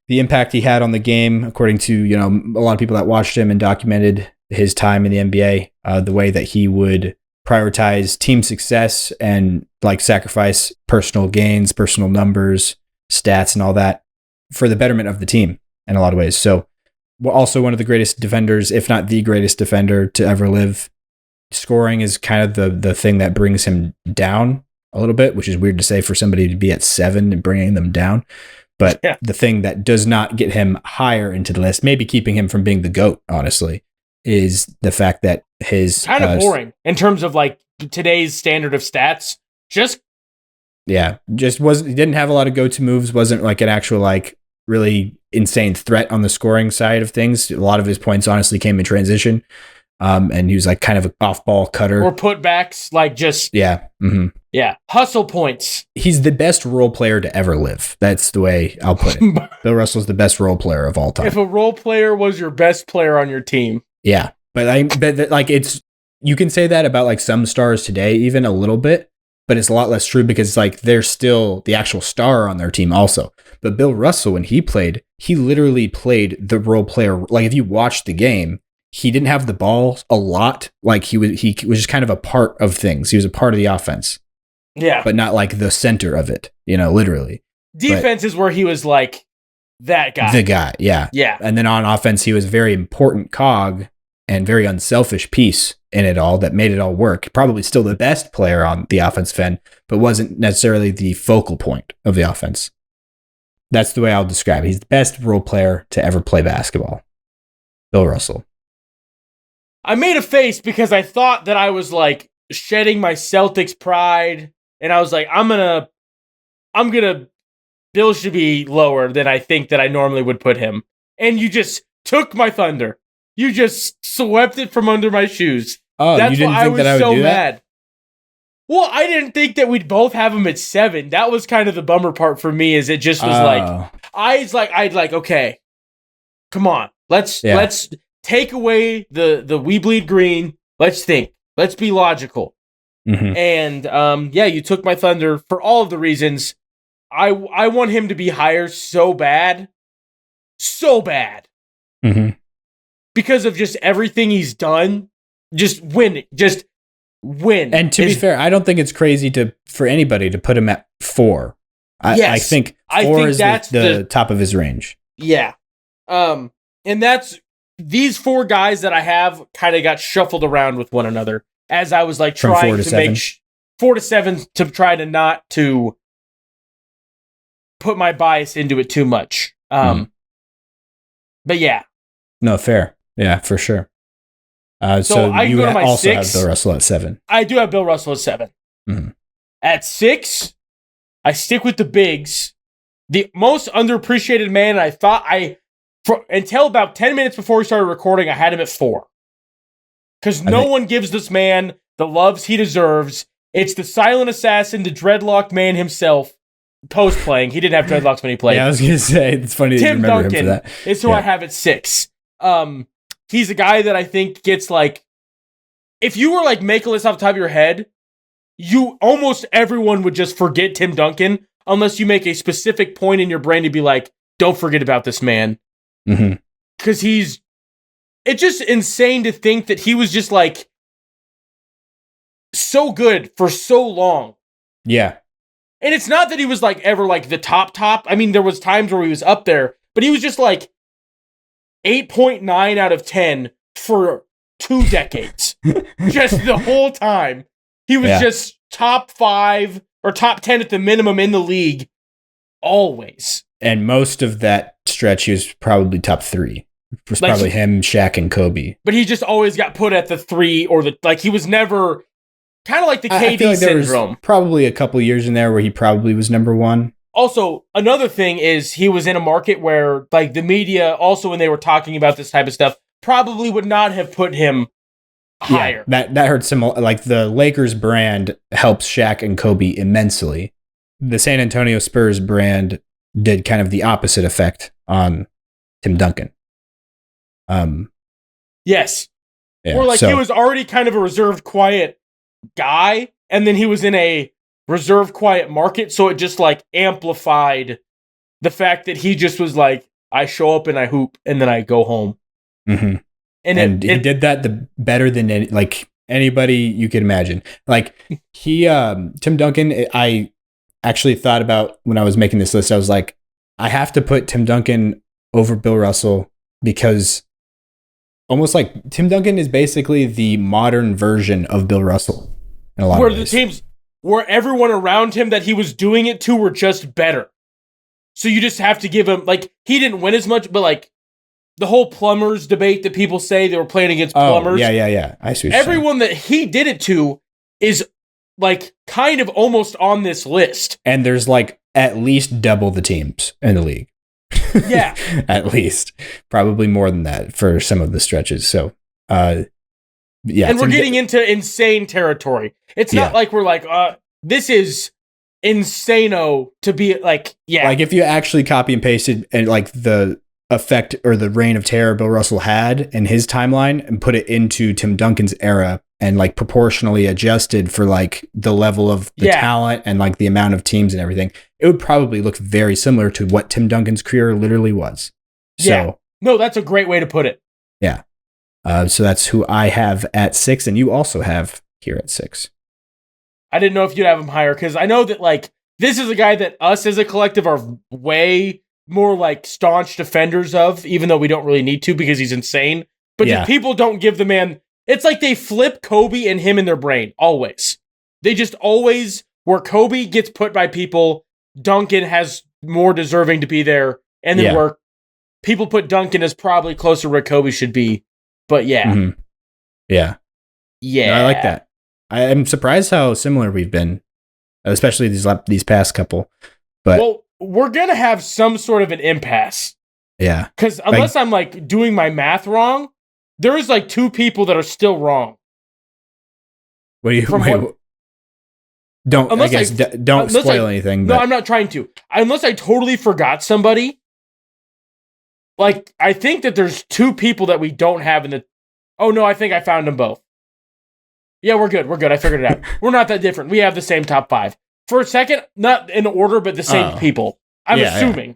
A: impact he had on the game, according to, a lot of people that watched him and documented his time in the NBA, the way that he would prioritize team success and like sacrifice personal gains, personal numbers, stats, and all that for the betterment of the team in a lot of ways. So also one of the greatest defenders, if not the greatest defender to ever live. Scoring is kind of the thing that brings him down a little bit, which is weird to say for somebody to be at 7 and bringing them down. But the thing that does not get him higher into the list, maybe keeping him from being the GOAT, honestly, is the fact that his
B: kind of boring in terms of like today's standard of stats. He didn't have a lot of go-to moves, wasn't like an actual like really insane threat on the scoring side of things. A lot of his points honestly came in transition. And he was like kind of an off-ball cutter. Or putbacks, like just...
A: Yeah. Mm-hmm.
B: Yeah. Hustle points.
A: He's the best role player to ever live. That's the way I'll put it. Bill Russell's the best role player of all time.
B: If a role player was your best player on your team.
A: Yeah. But it's... You can say that about like some stars today, even a little bit, but it's a lot less true because like they're still the actual star on their team also. But Bill Russell, when he played, he literally played the role player. Like if you watched the game, he didn't have the ball a lot. Like he was just kind of a part of things. He was a part of the offense.
B: Yeah.
A: But not like the center of it, literally.
B: Defense is where he was like that guy.
A: The guy, yeah.
B: Yeah.
A: And then on offense, he was a very important cog and very unselfish piece in it all that made it all work. Probably still the best player on the offensive end, but wasn't necessarily the focal point of the offense. That's the way I'll describe it. He's the best role player to ever play basketball. Bill Russell.
B: I made a face because I thought that I was like shedding my Celtics pride, and I was like, I'm gonna Bill should be lower than I think that I normally would put him. And you just took my thunder. You just swept it from under my shoes.
A: Oh,
B: that's
A: you didn't
B: why
A: think
B: I was
A: that I would
B: so
A: do
B: mad.
A: That?
B: Well, I didn't think that we'd both have him at 7. That was kind of the bummer part for me. Is it just was I'd like, okay, come on, let's take away the we bleed green. Let's think. Let's be logical.
A: Mm-hmm.
B: And you took my thunder for all of the reasons. I want him to be higher so bad.
A: Mm-hmm.
B: Because of just everything he's done. Just win.
A: And to be fair, I don't think it's crazy for anybody to put him at 4. I think 4 is the top of his range.
B: Yeah. And that's these 4 guys that I have kind of got shuffled around with one another as I was like trying to make 4 to 7 to try to not to put my bias into it too much. But yeah.
A: No, fair. Yeah, for sure. So
B: I
A: you
B: go to my
A: also
B: 6.
A: have Bill Russell at 7.
B: I do have Bill Russell at 7.
A: Mm-hmm.
B: At 6, I stick with the bigs. The most underappreciated man, I thought until about 10 minutes before we started recording, I had him at 4. Because no one gives this man the loves he deserves. It's the silent assassin, the dreadlocked man himself, post-playing. He didn't have dreadlocks when he played.
A: Yeah, I was going to say, it's funny that you remember
B: Duncan
A: him for that.
B: Is who I have at 6. He's a guy that I think gets like, if you were like make a list off the top of your head, almost everyone would just forget Tim Duncan unless you make a specific point in your brain to be like, don't forget about this man.
A: Mm-hmm.
B: Because it's just insane to think that he was just like so good for so long.
A: Yeah.
B: And it's not that he was like ever like the top. I mean, there was times where he was up there, but he was just like 8.9 out of 10 for 2 decades. Just the whole time. He was just top 5 or top 10 at the minimum in the league. Always.
A: And most of that stretch, he was probably top 3. It was probably him, Shaq, and Kobe.
B: But he just always got put at the 3 or he was never kind of like the KD
A: I feel like
B: syndrome.
A: There was probably a couple years in there where he probably was number 1.
B: Also, another thing is he was in a market where like the media also when they were talking about this type of stuff probably would not have put him higher.
A: Yeah, that hurts him. Like the Lakers brand helps Shaq and Kobe immensely. The San Antonio Spurs brand did kind of the opposite effect on Tim Duncan.
B: Yes.
A: Yeah,
B: or he was already kind of a reserved, quiet guy, and then he was in a reserved, quiet market, so it just like amplified the fact that he just was like, I show up and I hoop and then I go home.
A: Mm-hmm. And he did that better than anybody you could imagine. Like Tim Duncan, I actually thought about when I was making this list, I was like, I have to put Tim Duncan over Bill Russell because almost like Tim Duncan is basically the modern version of Bill Russell in a lot of ways.
B: The teams where everyone around him that he was doing it to were just better. So you just have to give him, he didn't win as much, but the whole plumbers debate that people say they were playing against plumbers.
A: Yeah. I see.
B: Everyone that he did it to is kind of almost on this list.
A: And there's at least double the teams in the league.
B: Yeah.
A: At least. Probably more than that for some of the stretches. So, yeah.
B: And we're getting into insane territory. It's not like we're this is insano to be yeah.
A: If you actually copy and pasted and the effect or the reign of terror Bill Russell had in his timeline and put it into Tim Duncan's era and proportionally adjusted for the level of the talent and the amount of teams and everything, it would probably look very similar to what Tim Duncan's career literally was. So,
B: no, that's a great way to put it.
A: Yeah. So that's who I have at 6, and you also have here at 6.
B: I didn't know if you'd have him higher because I know that this is a guy that us as a collective are way more staunch defenders of, even though we don't really need to because he's insane. But just people don't give the man. It's like they flip Kobe and him in their brain always. They just always where Kobe gets put by people, Duncan has more deserving to be there, and then where people put Duncan as probably closer where Kobe should be. But yeah.
A: No, I like that. I'm surprised how similar we've been, especially these past couple. But
B: we're gonna have some sort of an impasse.
A: Yeah,
B: because unless I'm like doing my math wrong, there is like 2 people that are still wrong.
A: What do you? Don't spoil anything.
B: No, I'm not trying to. Unless I totally forgot somebody. Like, I think that there's 2 people that we don't have in the... Oh, no, I think I found them both. Yeah, we're good. I figured it out. We're not that different. We have the same top 5. For a second, not in order, but the same people. I'm assuming. Yeah.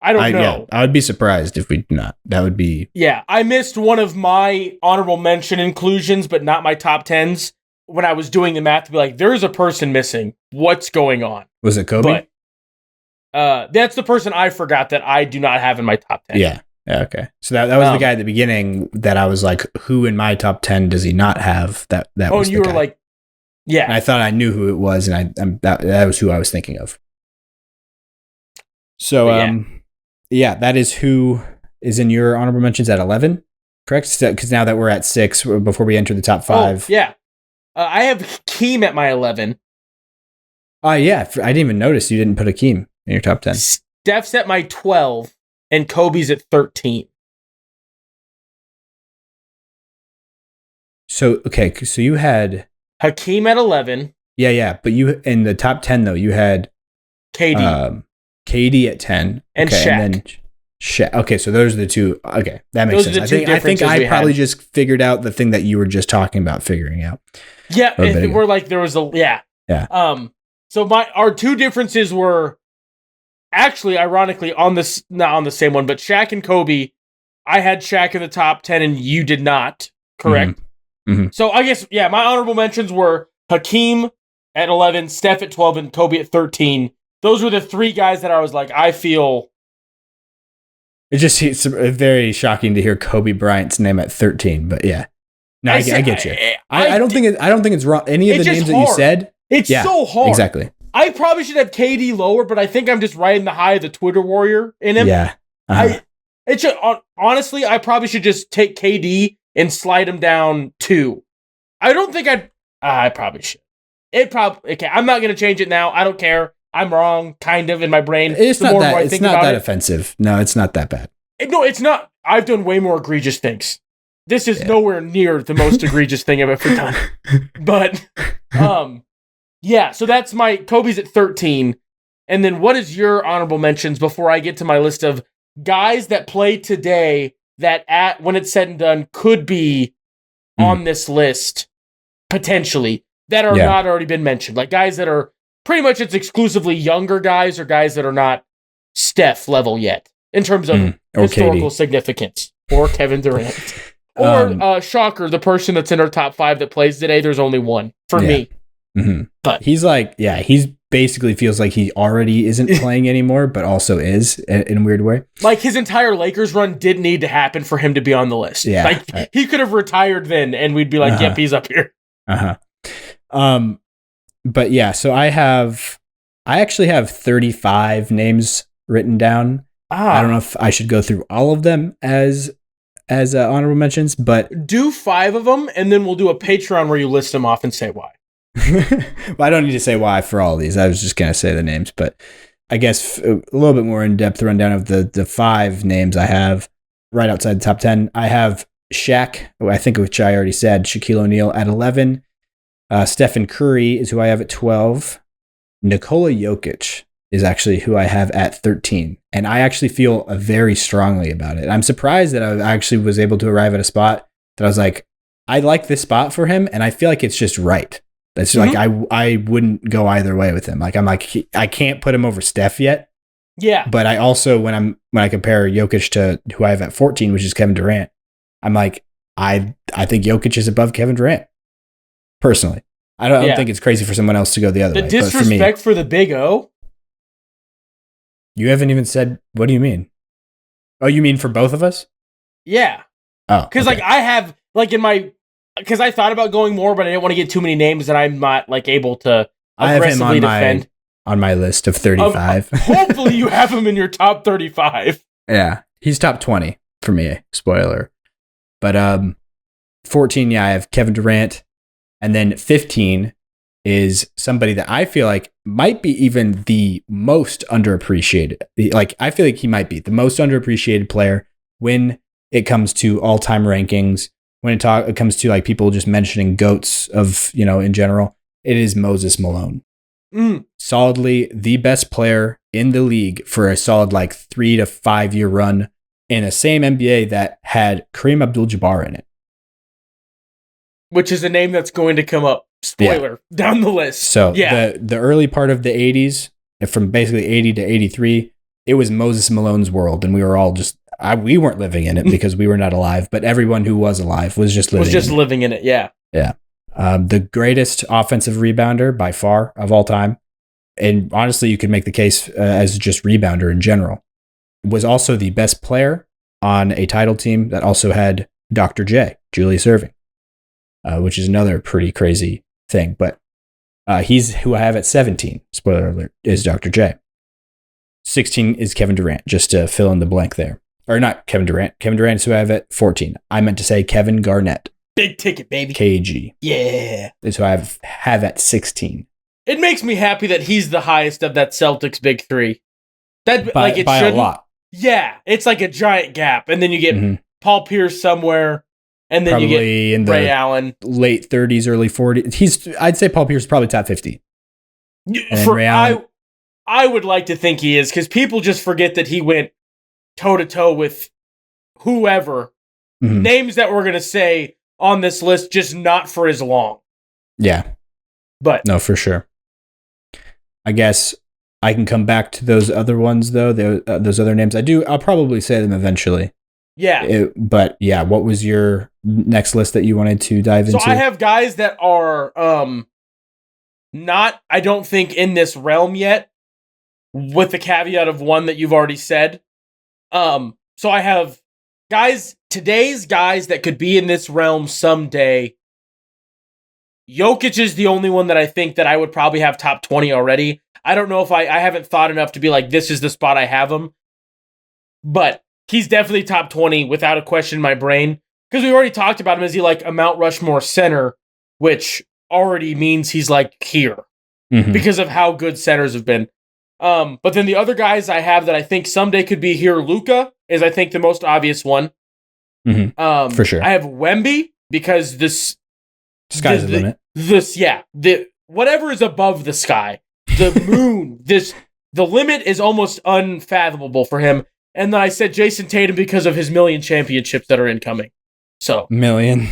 B: I don't know.
A: Yeah, I would be surprised if we not. That would be...
B: Yeah, I missed one of my honorable mention inclusions, but not my top 10s. When I was doing the math to be like, there's a person missing. What's going on?
A: Was it Kobe?
B: But that's the person I forgot that I do not have in my top 10.
A: Yeah. Okay. So that was the guy at the beginning that I was like, who in my top 10 does he not have? That was
B: and you were like, yeah.
A: And I thought I knew who it was, and that was who I was thinking of. So that is who is in your honorable mentions at 11, correct? Because now that we're at 6, before we enter the top 5.
B: Oh, yeah. I have Keem at my 11.
A: Yeah. I didn't even notice you didn't put Hakeem in your top 10.
B: Steph's at my 12, and Kobe's at 13.
A: So, okay. So you had...
B: Hakeem at 11.
A: Yeah. But you, in the top 10, though, you had... KD at 10.
B: And
A: okay,
B: Shaq.
A: And then Shaq. Okay, so those are the 2. Okay, that makes sense. I think I probably just figured out the thing that you were just talking about figuring out.
B: Yeah, we're like, there was a... Yeah. So our 2 differences were actually, ironically, not on the same one, but Shaq and Kobe. I had Shaq in the top 10 and you did not, correct?
A: Mm-hmm.
B: So I guess, my honorable mentions were Hakeem at 11, Steph at 12, and Kobe at 13. Those were the 3 guys that I was like, I feel... It's
A: very shocking to hear Kobe Bryant's name at 13, but yeah. No, I get you. I don't think it's wrong. Any of the names that you said...
B: It's so hard.
A: Exactly.
B: I probably should have KD lower, but I think I'm just riding the high of the Twitter warrior in him.
A: Yeah.
B: Honestly, I probably should just take KD and slide him down 2. I don't think I probably should. Okay, I'm not going to change it now. I don't care. I'm wrong, kind of, in my brain.
A: It's not that offensive. No, it's not that bad.
B: No, it's not. I've done way more egregious things. This is nowhere near the most egregious thing I've ever done. But, so that's my Kobe's at 13. And then what is your honorable mentions before I get to my list of guys that play today that when it's said and done could be on this list, potentially, that are not already been mentioned? Like guys that are pretty much, it's exclusively younger guys or guys that are not Steph level yet in terms of historical significance, or Kevin Durant. Or shocker, the person that's in our top 5 that plays today, there's only one for me.
A: Mm-hmm. But he's like, he's basically feels like he already isn't playing anymore, but also is in a weird way.
B: Like his entire Lakers run did need to happen for him to be on the list.
A: Yeah.
B: Like he could have retired then and we'd be like, yep, he's up here.
A: But yeah, so I actually have 35 names written down. I don't know if I should go through all of them as honorable mentions, but
B: do 5 of them, and then we'll do a Patreon where you list them off and say why.
A: Well, I don't need to say why for all of these. I was just gonna say the names, but I guess a little bit more in-depth rundown of the 5 names I have right outside the top 10. I have Shaq, I think, which I already said, Shaquille O'Neal at 11. Stephen Curry is who I have at 12. Nikola Jokic is actually who I have at 13. And I actually feel very strongly about it. I'm surprised that I actually was able to arrive at a spot that I was like, I like this spot for him, and I feel like it's just right. That's like, I wouldn't go either way with him. Like, I'm like, I can't put him over Steph yet.
B: Yeah.
A: But I also, when I compare Jokic to who I have at 14, which is Kevin Durant, I'm like, I think Jokic is above Kevin Durant. Personally, I don't think it's crazy for someone else to go the other way.
B: The disrespect for the Big O.
A: You haven't even said, what do you mean? Oh, you mean for both of us?
B: Yeah.
A: Oh,
B: because like I have like in my because I thought about going more, but I didn't want to get too many names that I'm not like able to aggressively defend.
A: On my list of 35.
B: Hopefully, you have him in your top 35.
A: Yeah, he's top 20 for me. Spoiler, but 14. Yeah, I have Kevin Durant, and then 15 is somebody that I feel like might be even the most underappreciated. Like, I feel like he might be the most underappreciated player when it comes to all-time rankings, when it comes to like people just mentioning GOATs of, in general. It is Moses Malone. Solidly the best player in the league for a solid like 3 to 5 year run in a same NBA that had Kareem Abdul-Jabbar in it.
B: Which is a name that's going to come up. Spoiler, down the list.
A: So the early part of the 80s, from basically 80 to 83, it was Moses Malone's world. And we were all just, we weren't living in it because we were not alive, but everyone who was alive was just living in it. Yeah.
B: Yeah.
A: The greatest offensive rebounder by far of all time. And honestly, you could make the case as just rebounder in general. Was also the best player on a title team that also had Dr. J, Julius Erving, which is another pretty crazy thing. But he's who I have at 17, spoiler alert, is Dr. J. 16 is Kevin Durant, just to fill in the blank there. Or not Kevin Durant. Kevin Durant is who I have at 14. I meant to say Kevin Garnett.
B: Big ticket, baby.
A: KG.
B: Yeah.
A: Is who I have at 16.
B: It makes me happy that he's the highest of that Celtics big three. That
A: by
B: shouldn't.
A: A lot.
B: Yeah, it's like a giant gap, and then you get Paul Pierce somewhere, and then
A: probably
B: you get
A: in the
B: Ray Allen,
A: late 30s, early 40s. I'd say Paul Pierce is probably top 50.
B: Ray Allen, I would like to think he is, because people just forget that he went toe to toe with whoever names that we're gonna say on this list, just not for as long.
A: Yeah,
B: but
A: no, for sure. I guess I can come back to those other ones, though. Those other names, I'll probably say them eventually.
B: Yeah.
A: But yeah, what was your next list that you wanted to dive into?
B: So I have guys that are not, I don't think, in this realm yet, with the caveat of one that you've already said. So I have today's guys that could be in this realm someday. Jokic is the only one that I think that I would probably have top 20 already. I don't know if I haven't thought enough to be like, this is the spot I have him. But he's definitely top 20 without a question in my brain. Because we already talked about him as a Mount Rushmore center, which already means he's like here because of how good centers have been. But then the other guys I have that I think someday could be here, Luka is I think the most obvious one.
A: For sure.
B: I have Wemby because
A: sky's the limit.
B: Whatever is above the sky, the moon, the limit is almost unfathomable for him. And then I said Jason Tatum because of his million championships that are incoming. So
A: million.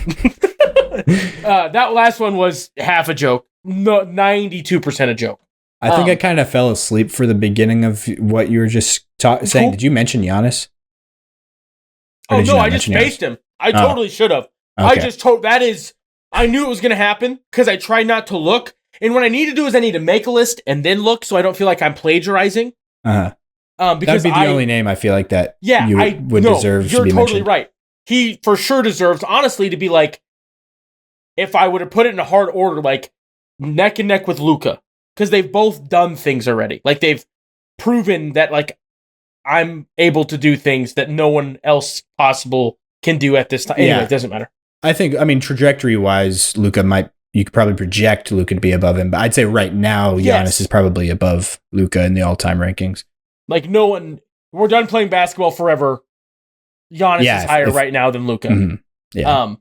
B: That last one was half a joke, 92% a joke.
A: I think I kind of fell asleep for the beginning of what you were just saying. Did you mention Giannis?
B: Oh no, I just spaced him. I totally should have. Okay. I knew it was going to happen because I tried not to look. And what I need to do is I need to make a list and then look so I don't feel like I'm plagiarizing.
A: Because that'd be the only name I feel like that you would deserve to be mentioned. You're totally
B: right. He for sure deserves, honestly, to be like, if I would have put it in a hard order, like neck and neck with Luka. Because they've both done things already. Like they've proven that like I'm able to do things that no one else possible can do at this time. Anyway, it doesn't matter.
A: I think, trajectory-wise, you could probably project Luka to be above him, but I'd say right now, Giannis is probably above Luka in the all-time rankings.
B: Like no one, we're done playing basketball forever. Giannis is higher right now than Luka.
A: Mm-hmm. Yeah.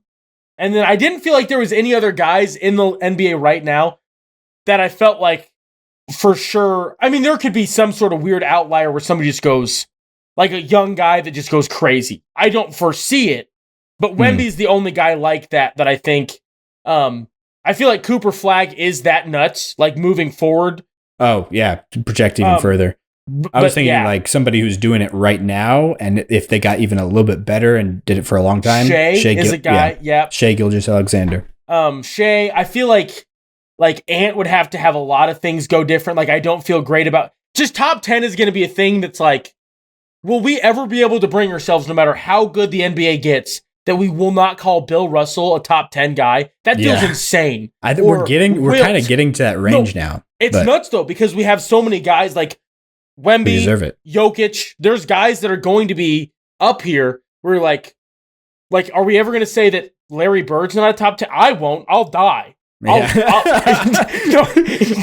B: And then I didn't feel like there was any other guys in the NBA right now that I felt like for sure. I mean, there could be some sort of weird outlier where somebody just goes, like a young guy that just goes crazy. I don't foresee it. But Wemby's the only guy like that I think, I feel like Cooper Flagg is that nuts, like moving forward.
A: Oh, yeah, project even further. I was thinking like somebody who's doing it right now, and if they got even a little bit better and did it for a long time.
B: Shea is a guy,
A: Shea Gilgeous-Alexander.
B: Shea, I feel like Ant would have to have a lot of things go different. Like, I don't feel great about... Just top 10 is going to be a thing that's like, will we ever be able to bring ourselves, no matter how good the NBA gets, that we will not call Bill Russell a top 10 guy. That feels insane.
A: I think we're kind of getting to that range now.
B: It's nuts though, because we have so many guys like Wemby, Jokic. There's guys that are going to be up here. We're like, are we ever going to say that Larry Bird's not a top 10? I won't. I'll die.
A: Yeah.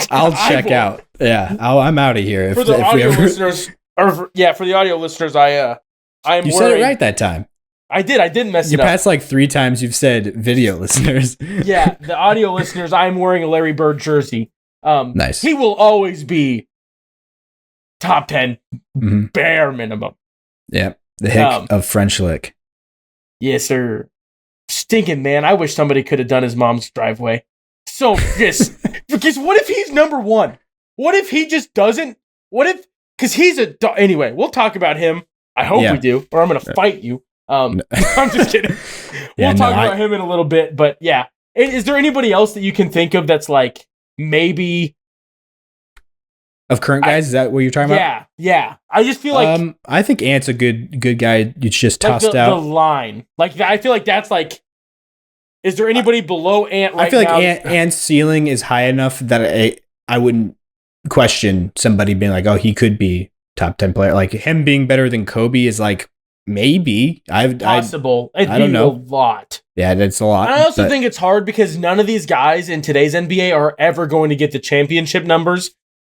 A: I'll check out. Yeah, I'm out of here.
B: For the audio listeners, for the audio listeners, I am.
A: You said it right that time.
B: I did. I didn't mess it up.
A: You passed like 3 times. You've said video listeners.
B: Yeah, the audio listeners. I'm wearing a Larry Bird jersey.
A: Nice.
B: He will always be top 10, bare minimum.
A: Yeah, the hick of French Lick.
B: Yes, sir. Stinking man. I wish somebody could have done his mom's driveway. So just because what if he's number 1? What if he just doesn't? What if because he's anyway? We'll talk about him. I hope we do, or I'm gonna fight you. I'm just kidding. We'll talk about him in a little bit, but yeah. Is there anybody else that you can think of that's like maybe
A: of current guys? Is that what you're talking about?
B: Yeah. I just feel like
A: I think Ant's a good guy. It's just tossed
B: the
A: out
B: the line. Like I feel like that's like. Is there anybody below Ant right now?
A: I feel like Ant's ceiling is high enough that I wouldn't question somebody being like, oh, he could be top 10 player. Like him being better than Kobe is like maybe
B: possible.
A: I don't know.
B: A lot.
A: Yeah, that's a lot.
B: I also think it's hard because none of these guys in today's NBA are ever going to get the championship numbers.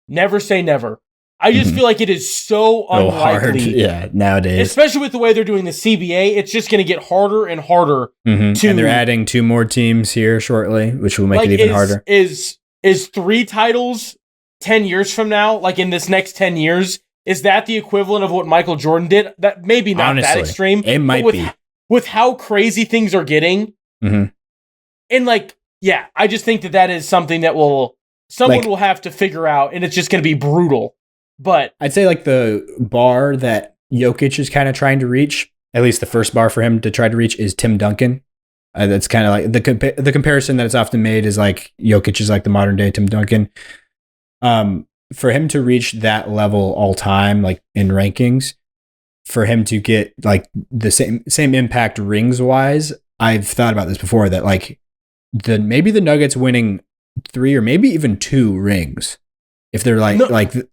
B: Never say never. I just feel like it is so unlikely.
A: Hard. Nowadays.
B: Especially with the way they're doing the CBA, it's just going to get harder and harder.
A: And they're adding 2 more teams here shortly, which will make it even harder.
B: Is 3 titles 10 years from now, like in this next 10 years, is that the equivalent of what Michael Jordan did? That maybe not that extreme.
A: It might be.
B: With how crazy things are getting. And I just think that is something that someone will have to figure out, and it's just going to be brutal. But
A: I'd say like the bar that Jokic is kind of trying to reach, at least the first bar for him to try to reach, is Tim Duncan. That's kind of like the comparison that is often made is like Jokic is like the modern day Tim Duncan. For him to reach that level all time, like in rankings, for him to get like the same impact rings wise, I've thought about this before that like maybe the Nuggets winning 3 or maybe even 2 rings. If they're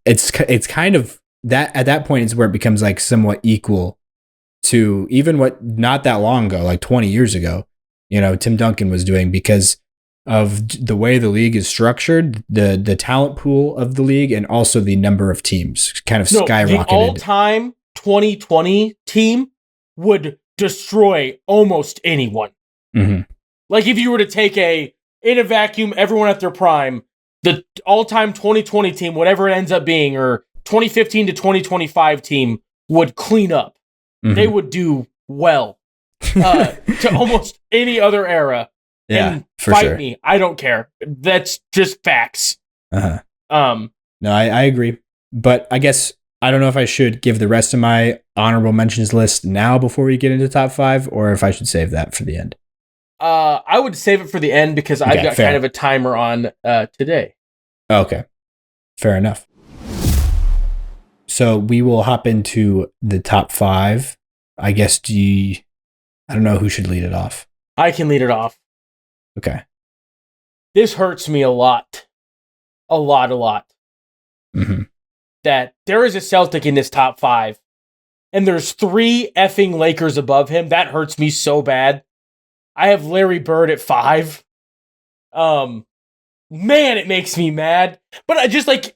A: it's kind of that at that point is where it becomes like somewhat equal to even what not that long ago, like 20 years ago, Tim Duncan was doing because of the way the league is structured, the talent pool of the league, and also the number of teams kind of skyrocketed.
B: The all-time 2020 team would destroy almost anyone. Like if you were to take in a vacuum, everyone at their prime, the all-time 2020 team, whatever it ends up being, or 2015 to 2025 team would clean up. They would do well to almost any other era.
A: Yeah,
B: and
A: for
B: fight
A: sure.
B: me. I don't care. That's just facts.
A: No, I agree. But I guess I don't know if I should give the rest of my honorable mentions list now before we get into top 5, or if I should save that for the end.
B: I would save it for the end because I've got kind of a timer on today.
A: Okay. Fair enough. So we will hop into the top 5. I guess I don't know who should lead it off.
B: I can lead it off.
A: Okay.
B: This hurts me a lot. A lot. That there is a Celtic in this top 5, and there's 3 effing Lakers above him. That hurts me so bad. I have Larry Bird at 5. Man, it makes me mad. But I just like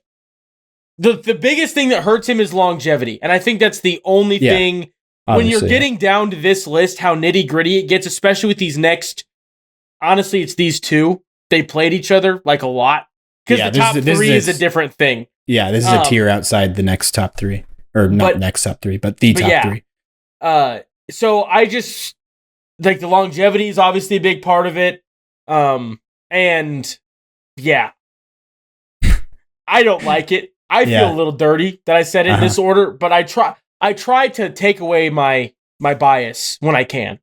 B: the biggest thing that hurts him is longevity. And I think that's the only thing when you're getting down to this list, how nitty gritty it gets, especially with these next. Honestly, it's these 2. They played each other like a lot because the top 3 is a different thing. Yeah,
A: this is a tier outside the next top 3, or not next top 3, but the top 3.
B: So I just like the longevity is obviously a big part of it. And yeah, I don't like it. I feel a little dirty that I said it in this order, but I try to take away my bias when I can.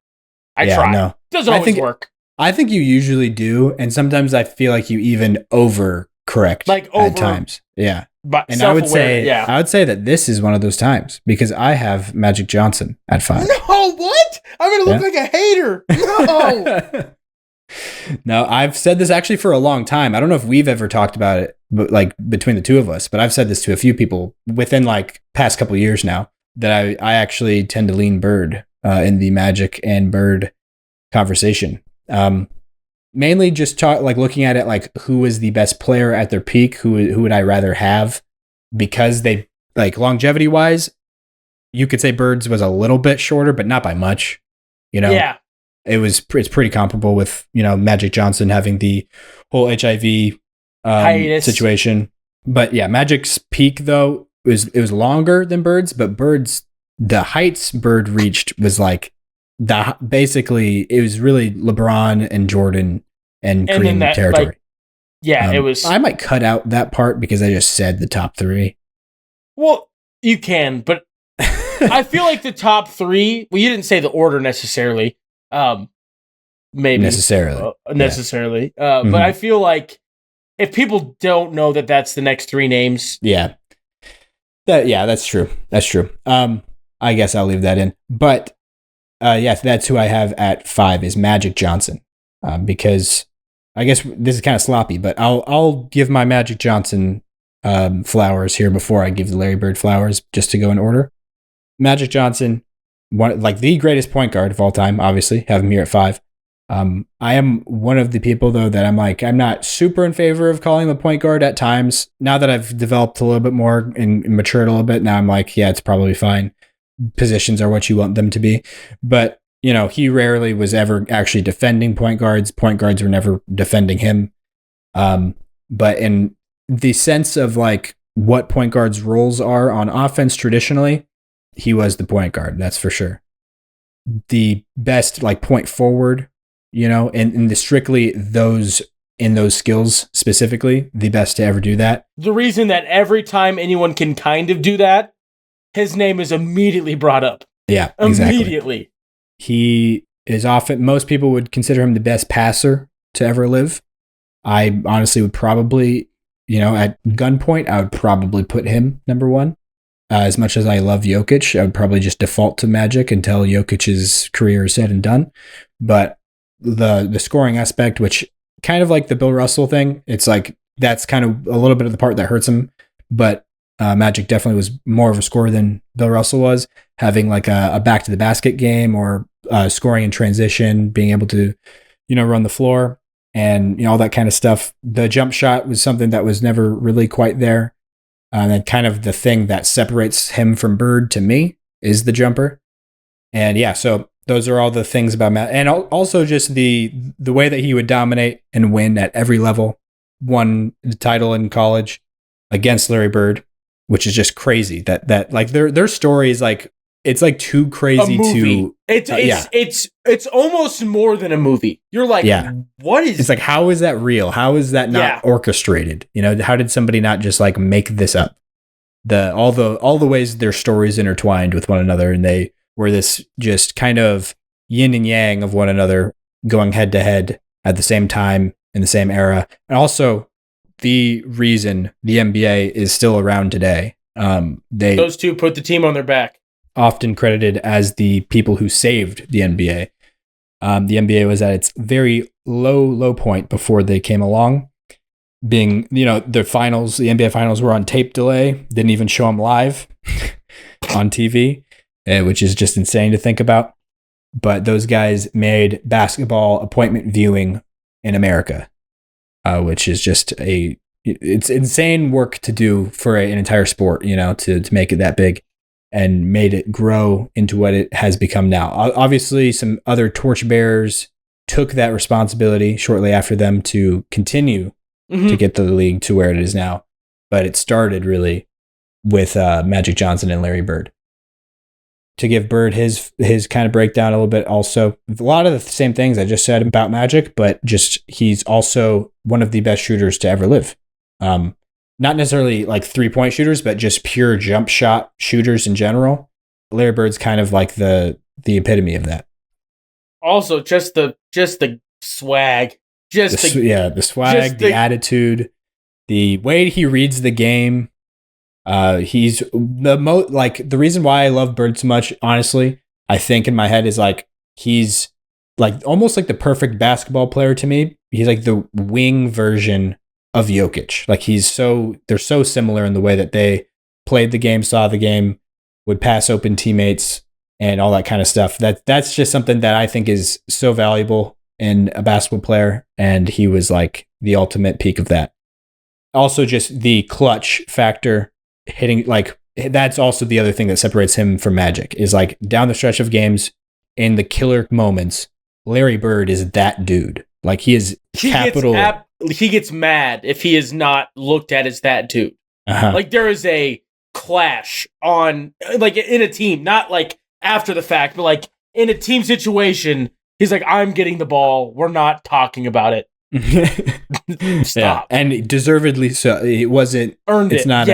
B: I try. No. Doesn't always work.
A: I think you usually do, and sometimes I feel like you even overcorrect at times. Yeah.
B: But
A: and I would say that this is one of those times because I have Magic Johnson at 5.
B: No, what? I'm going to look like a hater. No.
A: No, I've said this actually for a long time. I don't know if we've ever talked about it, but like between the two of us, but I've said this to a few people within like past couple of years now that I actually tend to lean Bird in the Magic and Bird conversation. Mainly just looking at it like who is the best player at their peak, who would I rather have, because they like longevity wise, you could say Bird's was a little bit shorter, but not by much.
B: Yeah.
A: It's pretty comparable with, Magic Johnson having the whole HIV situation. But yeah, Magic's peak though it was longer than Bird's, but the heights Bird reached was like basically it was really LeBron and Jordan and Kareem territory.
B: Like, yeah, it was.
A: I might cut out that part because I just said the top 3.
B: Well, you can, but I feel like the top 3. Well, you didn't say the order necessarily. Maybe
A: necessarily.
B: But I feel like if people don't know that that's the next 3 names,
A: that's true. I guess I'll leave that in. But that's who I have at 5 is Magic Johnson. Because I guess this is kind of sloppy, but I'll give my Magic Johnson flowers here before I give the Larry Bird flowers, just to go in order. Magic Johnson, the greatest point guard of all time, obviously, have him here at 5. I am one of the people, though, that I'm not super in favor of calling him a point guard at times. Now that I've developed a little bit more and matured a little bit, now I'm like, yeah, it's probably fine. Positions are what you want them to be. But, he rarely was ever actually defending point guards. Point guards were never defending him. But in the sense of like what point guards' roles are on offense traditionally, he was the point guard, that's for sure. The best like point forward, and the strictly those skills specifically, the best to ever do that.
B: The reason that every time anyone can kind of do that, his name is immediately brought up.
A: Yeah, exactly.
B: Immediately.
A: He is most people would consider him the best passer to ever live. I honestly would probably, at gunpoint, I would probably put him number 1. As much as I love Jokic, I would probably just default to Magic until Jokic's career is said and done. But the scoring aspect, which kind of like the Bill Russell thing, it's like that's kind of a little bit of the part that hurts him. But Magic definitely was more of a scorer than Bill Russell was, having like a back to the basket game or scoring in transition, being able to, run the floor and all that kind of stuff. The jump shot was something that was never really quite there. And kind of the thing that separates him from Bird to me is the jumper. And yeah, so those are all the things about Matt. And also just the way that he would dominate and win at every level. Won the title in college against Larry Bird, which is just crazy. That like their story is like, it's like too crazy to...
B: It's almost more than a movie. You're like, what is...
A: It's like, how is that real? How is that not orchestrated? How did somebody not just like make this up? All the ways their stories intertwined with one another, and they were this just kind of yin and yang of one another, going head to head at the same time in the same era. And also the reason the NBA is still around today.
B: Those two put the team on their back.
A: Often credited as the people who saved the NBA. The NBA was at its very low point before they came along. Being, the finals, the NBA finals were on tape delay. Didn't even show them live on TV, which is just insane to think about. But those guys made basketball appointment viewing in America, which is just it's insane work to do for an entire sport, to make it that big. And made it grow into what it has become now. Obviously, some other torchbearers took that responsibility shortly after them to continue to get the league to where it is now. But it started really with Magic Johnson and Larry Bird. To give Bird his kind of breakdown a little bit, also a lot of the same things I just said about Magic, but just he's also one of the best shooters to ever live. Not necessarily like 3-point shooters, but just pure jump shot shooters in general. Larry Bird's kind of like the epitome of that.
B: Also, just the swag,
A: the swag, the attitude, the way he reads the game. He's the reason why I love Bird so much, honestly, I think in my head is like, he's like almost like the perfect basketball player to me. He's like the wing version of Jokic. Like they're so similar in the way that they played the game, saw the game, would pass open teammates and all that kind of stuff. That's just something that I think is so valuable in a basketball player. And he was like the ultimate peak of that. Also just the clutch factor, hitting, like, that's also the other thing that separates him from Magic, is like down the stretch of games in the killer moments, Larry Bird is that dude. Like he
B: gets mad if he is not looked at as that dude. Uh-huh. Like there is a clash on, like, in a team, not like after the fact, but like in a team situation, he's like, I'm getting the ball. We're not talking about it. Stop.
A: Yeah. And deservedly so. It wasn't earned. It's not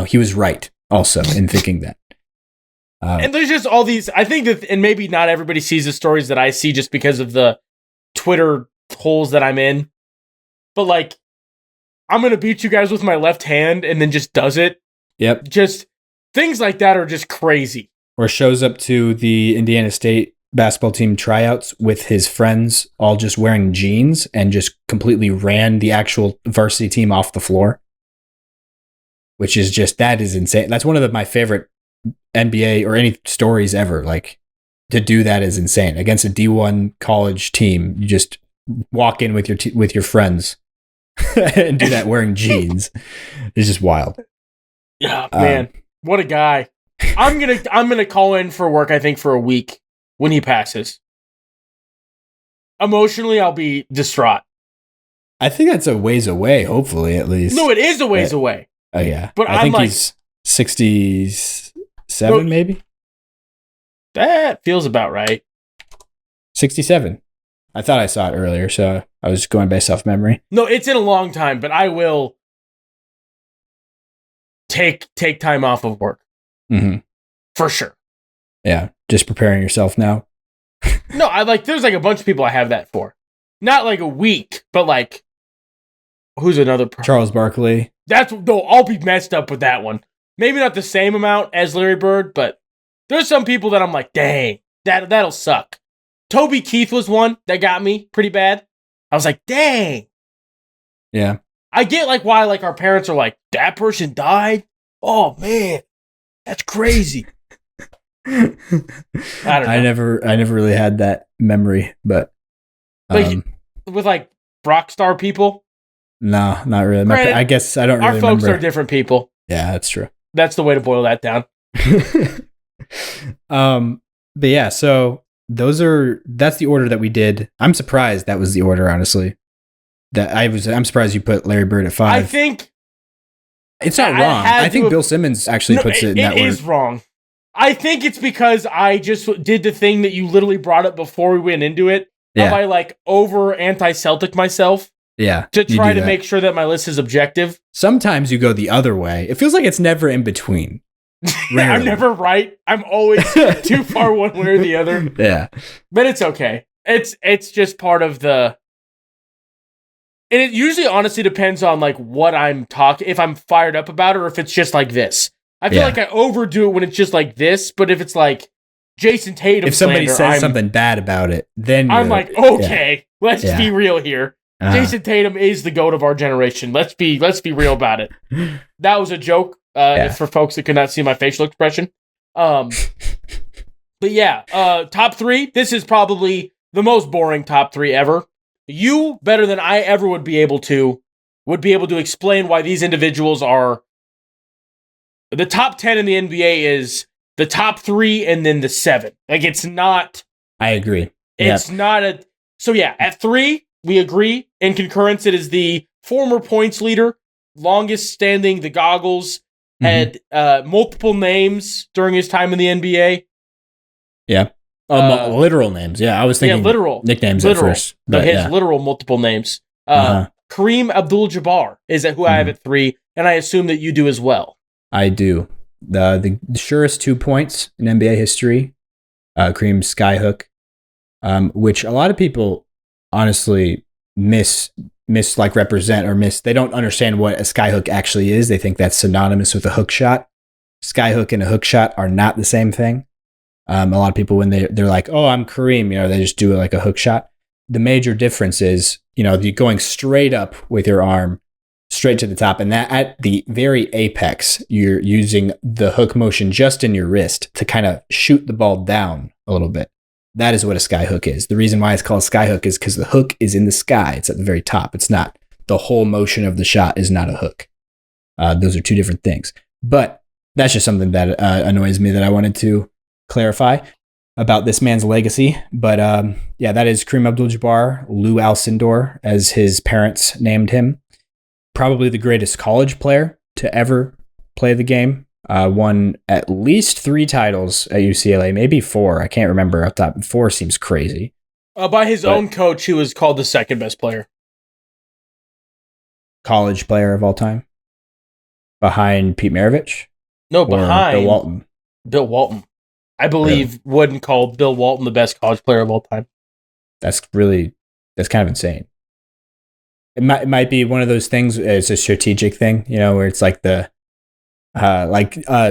A: he was right also in thinking that.
B: And there's just all these, I think that, and maybe not everybody sees the stories that I see just because of the Twitter holes that I'm in, but like, I'm going to beat you guys with my left hand and then just does it.
A: Yep.
B: Just things like that are just crazy.
A: Or shows up to the Indiana State basketball team tryouts with his friends, all just wearing jeans, and just completely ran the actual varsity team off the floor. Which is just, that is insane. That's one of my favorite NBA or any stories ever. Like, to do that is insane. Against a D1 college team, you just walk in with your friends and do that wearing jeans. It's just wild.
B: Yeah, man. What a guy. I'm gonna call in for work, I think, for a week when he passes. Emotionally, I'll be distraught.
A: I think that's a ways away, hopefully, at least.
B: No, it is a ways away.
A: Oh, yeah. But I think he's 67, maybe?
B: That feels about right.
A: 67. I thought I saw it earlier, so I was going based off memory.
B: No, it's in a long time, but I will take time off of work.
A: Mm-hmm.
B: For sure.
A: Yeah, just preparing yourself now.
B: No, there's like a bunch of people I have that for. Not like a week, but like, who's another person?
A: Charles Barkley.
B: I'll be messed up with that one. Maybe not the same amount as Larry Bird, but there's some people that I'm like, dang, that'll suck. Toby Keith was one that got me pretty bad. I was like, dang.
A: Yeah.
B: I get like why like our parents are like, that person died? Oh man, that's crazy. I don't know.
A: I never really had that memory, but
B: like with like rock star people.
A: No, not really. I guess I don't really remember.
B: Our folks are different people.
A: Yeah, that's true.
B: That's the way to boil that down.
A: But yeah, so that's the order that we did. I'm surprised that was the order, honestly. I'm surprised you put Larry Bird at 5.
B: I think
A: it's not wrong. I think Bill Simmons actually puts it in that order. It is
B: wrong. I think it's because I just did the thing that you literally brought up before we went into it. Yeah. I like over anti-Celtic myself.
A: Yeah.
B: To try to make sure that my list is objective.
A: Sometimes you go the other way. It feels like it's never in between.
B: I'm never right. I'm always too far one way or the other.
A: Yeah.
B: But it's okay. It's just part of the... And it usually honestly depends on like what I'm talking, if I'm fired up about it or if it's just like this. I feel like I overdo it when it's just like this, but if it's like Jason Tatum
A: if somebody says something bad about it, then
B: I'm like, okay, let's be real here. Jason Tatum is the GOAT of our generation. Let's be real about it. That was a joke for folks that could not see my facial expression. But yeah, top 3. This is probably the most boring top 3 ever. You, better than I ever would be able to explain why these individuals are the top 10 in the NBA is the top 3 and then the 7. Like, it's not...
A: I agree.
B: It's not a... So yeah, at 3, we agree. In concurrence, it is the former points leader, longest standing, the Goggles, had multiple names during his time in the NBA.
A: Yeah. Literal names. Yeah, I was thinking
B: literal
A: nicknames at first.
B: But his literal multiple names. Kareem Abdul-Jabbar is who I have at 3, and I assume that you do as well.
A: I do. The surest 2 points in NBA history, Kareem's skyhook, which a lot of people honestly miss represent or they don't understand what a skyhook actually is. They think that's synonymous with a hook shot. Skyhook and a hook shot are not the same thing. A lot of people, when they're like, oh, I'm Kareem, they just do it like a hook shot. The major difference is, you're going straight up with your arm, straight to the top. And that at the very apex, you're using the hook motion just in your wrist to kind of shoot the ball down a little bit. That is what a skyhook is. The reason why it's called skyhook is because the hook is in the sky. It's at the very top. It's not, the whole motion of the shot is not a hook. Those are two different things. But that's just something that annoys me that I wanted to clarify about this man's legacy. But that is Kareem Abdul-Jabbar, Lou Alcindor, as his parents named him. Probably the greatest college player to ever play the game. Won at least 3 titles at UCLA, maybe 4. I can't remember off the top. 4 seems crazy.
B: By his own coach, he was called the second best player.
A: College player of all time? Behind Pete Maravich?
B: No, behind
A: Bill Walton.
B: Bill Walton. I believe Wooden called Bill Walton the best college player of all time.
A: That's kind of insane. It might be one of those things. It's a strategic thing, where it's like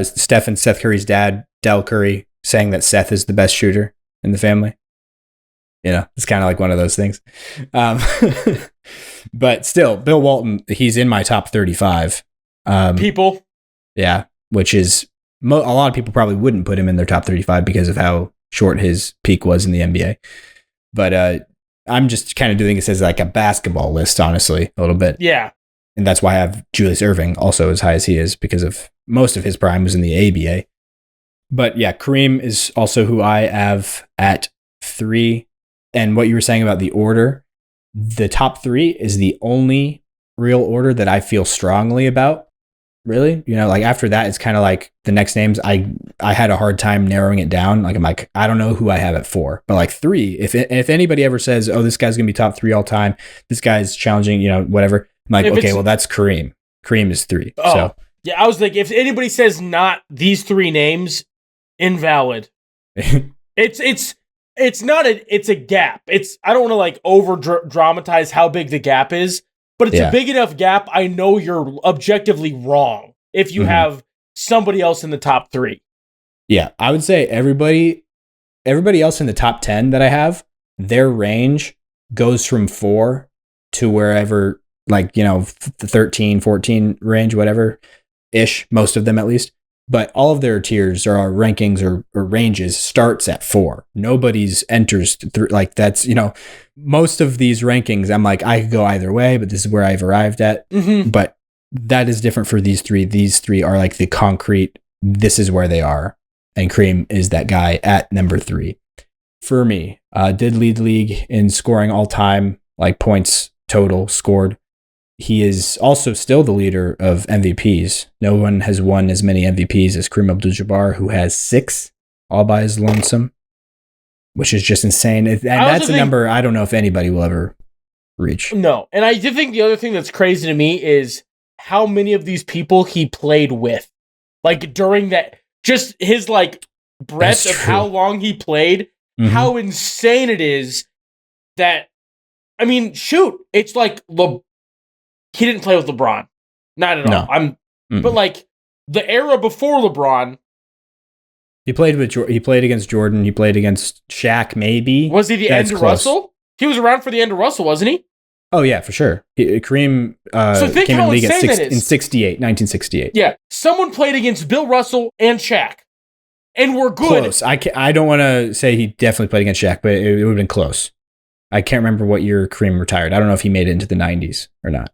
A: Steph and Seth Curry's dad, Del Curry, saying that Seth is the best shooter in the family. It's kind of like one of those things. But still, Bill Walton, he's in my top 35.
B: People.
A: Yeah, which is a lot of people probably wouldn't put him in their top 35 because of how short his peak was in the NBA. But I'm just kind of doing this as like a basketball list, honestly, a little bit.
B: Yeah.
A: And that's why I have Julius Erving also as high as he is, because of most of his prime was in the ABA. But yeah, Kareem is also who I have at 3. And what you were saying about the order, the top 3 is the only real order that I feel strongly about. Really? After that, it's kind of like the next names. I had a hard time narrowing it down. I'm like, I don't know who I have at 4, but 3, if anybody ever says, oh, this guy's going to be top 3 all time, this guy's challenging, whatever. I'm like, okay, well, that's Kareem. Kareem is 3.
B: Oh,
A: so
B: yeah, I was like, if anybody says not these 3 names, invalid. It's a gap. I don't want to over dramatize how big the gap is, but it's a big enough gap. I know you're objectively wrong if you have somebody else in the top 3.
A: Yeah, I would say everybody else in the top 10 that I have, their range goes from 4 to wherever, the 13, 14 range, whatever ish, most of them at least. But all of their tiers or rankings or ranges starts at 4. Nobody's enters through that's, most of these rankings, I'm like, I could go either way, but this is where I've arrived at. Mm-hmm. But that is different for these 3. These 3 are like the concrete, this is where they are. And Kareem is that guy at number 3. For me, did lead the league in scoring all time, points total scored. He is also still the leader of MVPs. No one has won as many MVPs as Kareem Abdul-Jabbar, who has 6 all by his lonesome, which is just insane. And that's a number I don't know if anybody will ever reach.
B: No. And I do think the other thing that's crazy to me is how many of these people he played with. During that, just his breadth of how long he played, how insane it is that, it's he didn't play with LeBron. Not at all. But the era before LeBron.
A: He played against Jordan. He played against Shaq, maybe.
B: Was he the end of Russell? He was around for the end of Russell, wasn't he?
A: Oh, yeah, for sure. Kareem came in the league in 1968.
B: Yeah. Someone played against Bill Russell and Shaq. And we're good.
A: Close. I don't want to say he definitely played against Shaq, but it would have been close. I can't remember what year Kareem retired. I don't know if he made it into the 90s or not.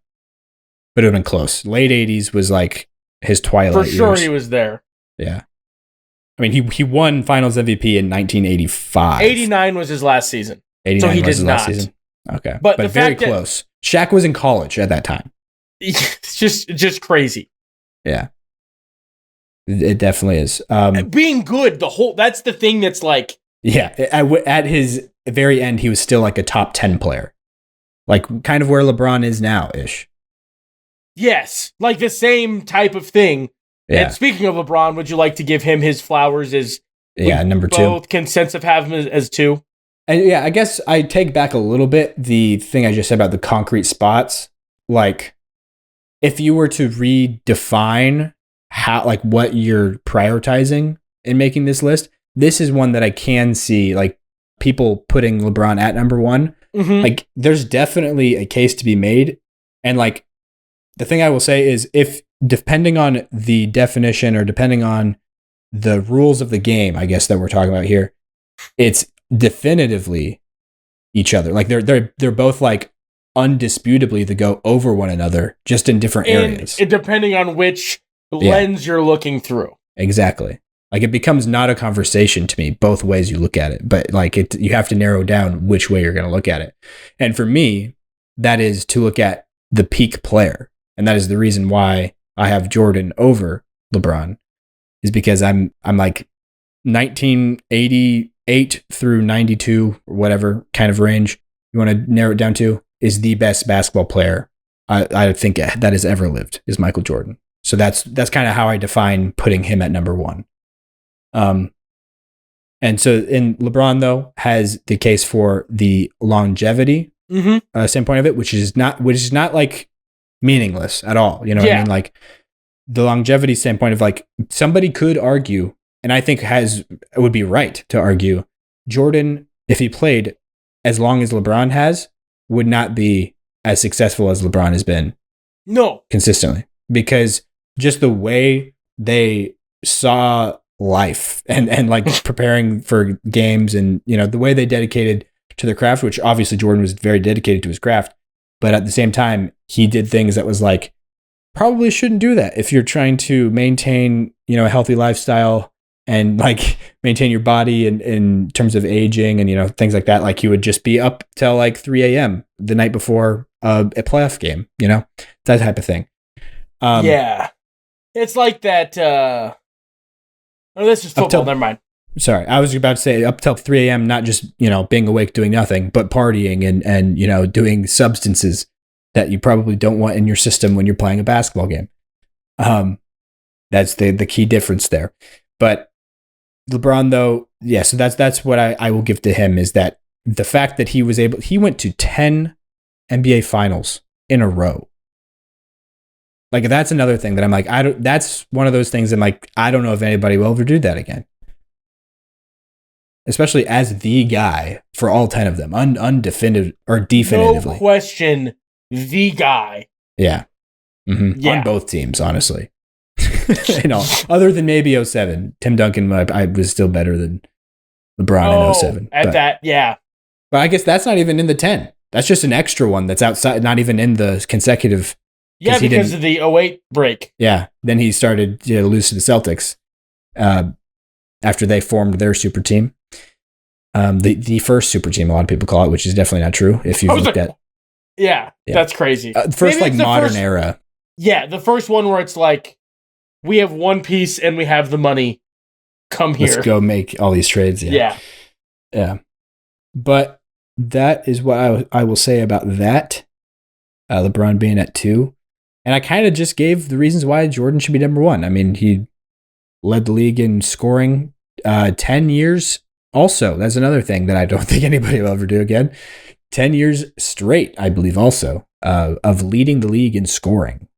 A: But it would have been close. Late 80s was his twilight years.
B: For sure he was there.
A: Yeah. He won Finals MVP in 1985.
B: 89 was his last season.
A: 89
B: so he
A: was
B: did
A: his
B: not.
A: Last season. Okay.
B: But the
A: very
B: fact
A: close. Shaq was in college at that time.
B: It's just crazy.
A: Yeah. It definitely is.
B: Being good, that's the thing that's
A: Yeah. At his very end, he was still a top 10 player. Kind of where LeBron is now-ish.
B: Yes. The same type of thing. Yeah. And speaking of LeBron, would you like to give him his flowers as
A: number 2?
B: Both consensus have him as 2?
A: And yeah, I guess I take back a little bit the thing I just said about the concrete spots. Like, if you were to redefine how, like, what you're prioritizing in making this list, this is one that I can see, like, people putting LeBron at number one.
B: Mm-hmm.
A: Like, there's definitely a case to be made. And, like, the thing I will say is, if depending on the definition or depending on the rules of the game, I guess that we're talking about here, it's definitively each other. Like, they're both, like, undisputably to go over one another, just in different areas.
B: Depending on which lens you're looking through.
A: Exactly. Like, it becomes not a conversation to me, both ways you look at it. But, like, you have to narrow down which way you're going to look at it. And for me, that is to look at the peak player. And that is the reason why I have Jordan over LeBron, is because I'm like 1988 through 92 or whatever kind of range you want to narrow it down to, is the best basketball player I think that has ever lived, is Michael Jordan. So that's kind of how I define putting him at number one. And so in LeBron, though, has the case for the longevity standpoint of it, which is not like meaningless at all. You know what I mean? Like, the longevity standpoint of, like, somebody could argue, and I think would be right to argue, Jordan, if he played as long as LeBron has, would not be as successful as LeBron has been.
B: No.
A: Consistently. Because just the way they saw life and like preparing for games, and, you know, the way they dedicated to their craft, which obviously Jordan was very dedicated to his craft, but at the same time, he did things that was like, probably shouldn't do that if you're trying to maintain, you know, a healthy lifestyle and, like, maintain your body in terms of aging and, you know, things like that. Like, you would just be up till like 3 a.m. the night before a playoff game, you know, that type of thing.
B: Yeah. It's like that. Oh, this is football. Never mind.
A: Sorry. I was about to say up till 3 a.m., not just, you know, being awake doing nothing, but partying and, you know, doing substances that you probably don't want in your system when you're playing a basketball game. That's the key difference there. But LeBron, though, yeah, so that's what I will give to him, is that the fact that he went to 10 NBA finals in a row. Like, that's another thing that I'm like, that's one of those things I'm like, I don't know if anybody will ever do that again. Especially as the guy for all 10 of them, undefinitive or definitively.
B: No question, the guy.
A: Yeah. Mm-hmm. Yeah. On both teams, honestly. You know, other than maybe 07. Tim Duncan, I was still better than LeBron in 07.
B: Yeah.
A: But I guess that's not even in the 10. That's just an extra one that's outside, not even in the consecutive.
B: Yeah, because of the 08 break.
A: Yeah. Then he started to lose to the Celtics after they formed their super team. The first super team, a lot of people call it, which is definitely not true. If you've looked at.
B: Yeah, that's crazy.
A: First, like, modern era.
B: Yeah, the first one where it's like, we have one piece and we have the money. Come here.
A: Let's go make all these trades. Yeah. But that is what I will say about that. LeBron being at 2. And I kind of just gave the reasons why Jordan should be number 1. I mean, he led the league in scoring 10 years. Also, that's another thing that I don't think anybody will ever do again. 10 years straight, I believe, also, of leading the league in scoring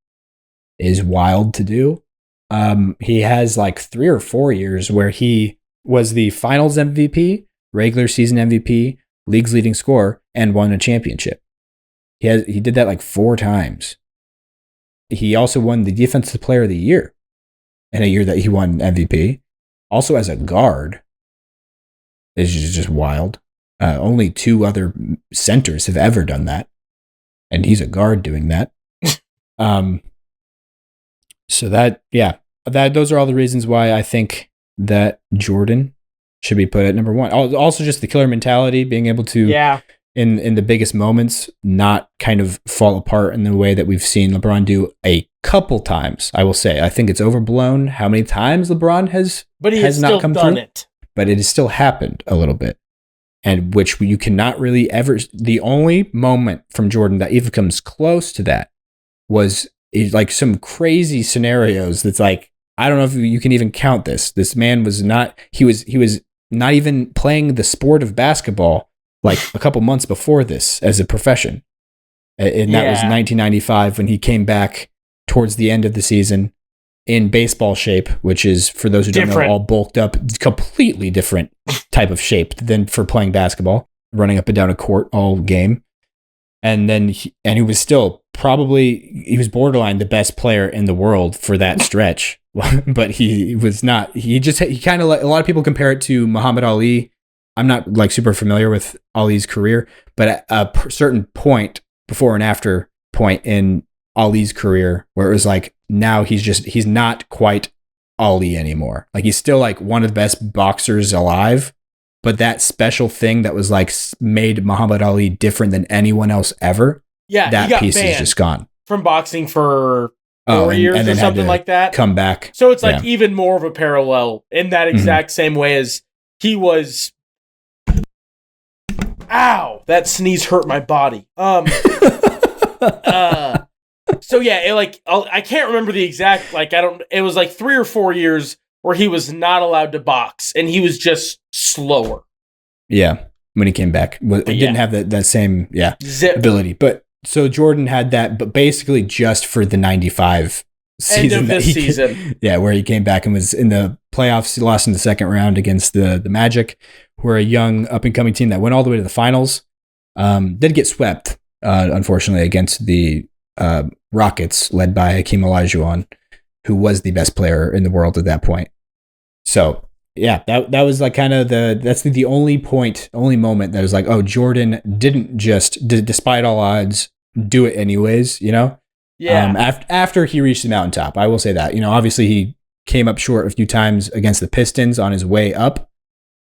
A: is wild to do. He has like 3 or 4 years where he was the finals MVP, regular season MVP, league's leading scorer, and won a championship. He did that like 4 times. He also won the Defensive Player of the Year in a year that he won MVP. Also as a guard. It's just wild. Only 2 other centers have ever done that. And he's a guard doing that. So those are all the reasons why I think that Jordan should be put at number 1. Also just the killer mentality, being able to, in the biggest moments, not kind of fall apart in the way that we've seen LeBron do a couple times. I will say, I think it's overblown how many times LeBron has not come through. But it has still happened a little bit, and which you cannot really ever. The only moment from Jordan that even comes close to that was like some crazy scenarios. That's like, I don't know if you can even count this. This man was not. He was not even playing the sport of basketball like a couple months before this as a profession. And that was 1995 when he came back towards the end of the season in baseball shape, which is, for those who don't know, all bulked up, completely different type of shape than for playing basketball, running up and down a court all game. And then he was still he was borderline the best player in the world for that stretch, but he was not. He kind of, a lot of people compare it to Muhammad Ali. I'm not like super familiar with Ali's career, but at a certain point, before and after point in Ali's career, where it was like, now he's not quite Ali anymore. Like, he's still like one of the best boxers alive, but that special thing that was like made Muhammad Ali different than anyone else ever. Yeah, that piece is just gone
B: from boxing for 4 years and or something like that.
A: Come back.
B: So it's like even more of a parallel in that exact same way as he was. Ow! That sneeze hurt my body. So yeah, I can't remember the exact, it was like 3 or 4 years where he was not allowed to box and he was just slower.
A: Yeah. When he came back, it didn't have that same, ability. But so Jordan had that, but basically just for the 95 season.
B: End of this season.
A: Where he came back and was in the playoffs. He lost in the second round against the Magic, who are a young up-and-coming team that went all the way to the finals. Did get swept, unfortunately, against the Rockets, led by Hakeem Olajuwon, who was the best player in the world at that point. So, yeah, that was like kind of that's the only moment that was like, oh, Jordan didn't just, despite all odds, do it anyways, you know?
B: Yeah.
A: After he reached the mountaintop, I will say that, you know, obviously he came up short a few times against the Pistons on his way up.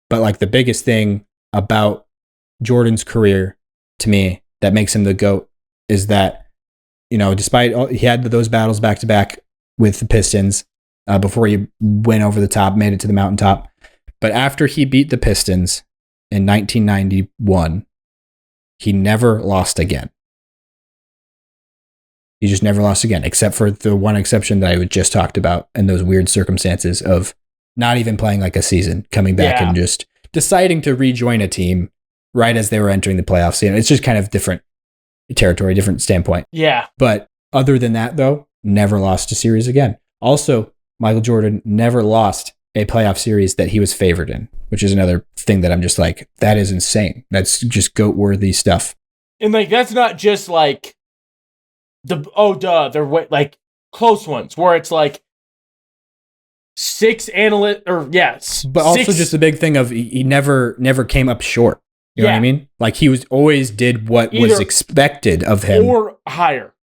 A: But like the biggest thing about Jordan's career to me that makes him the GOAT is that, you know, despite he had those battles back to back with the Pistons before he went over the top, made it to the mountaintop. But after he beat the Pistons in 1991, he never lost again. He just never lost again, except for the one exception that I just talked about and those weird circumstances of not even playing like a season, coming back and just deciding to rejoin a team right as they were entering the playoffs. You know, it's just kind of different territory, different standpoint.
B: Yeah.
A: But other than that, though, never lost a series again. Also, Michael Jordan never lost a playoff series that he was favored in, which is another thing that I'm just like, that is insane. That's just GOAT-worthy stuff.
B: And like, that's not just like they're like close ones where it's like,
A: but also just the big thing of he never came up short. You know what I mean? Like, he was always did what was expected of him,
B: or higher,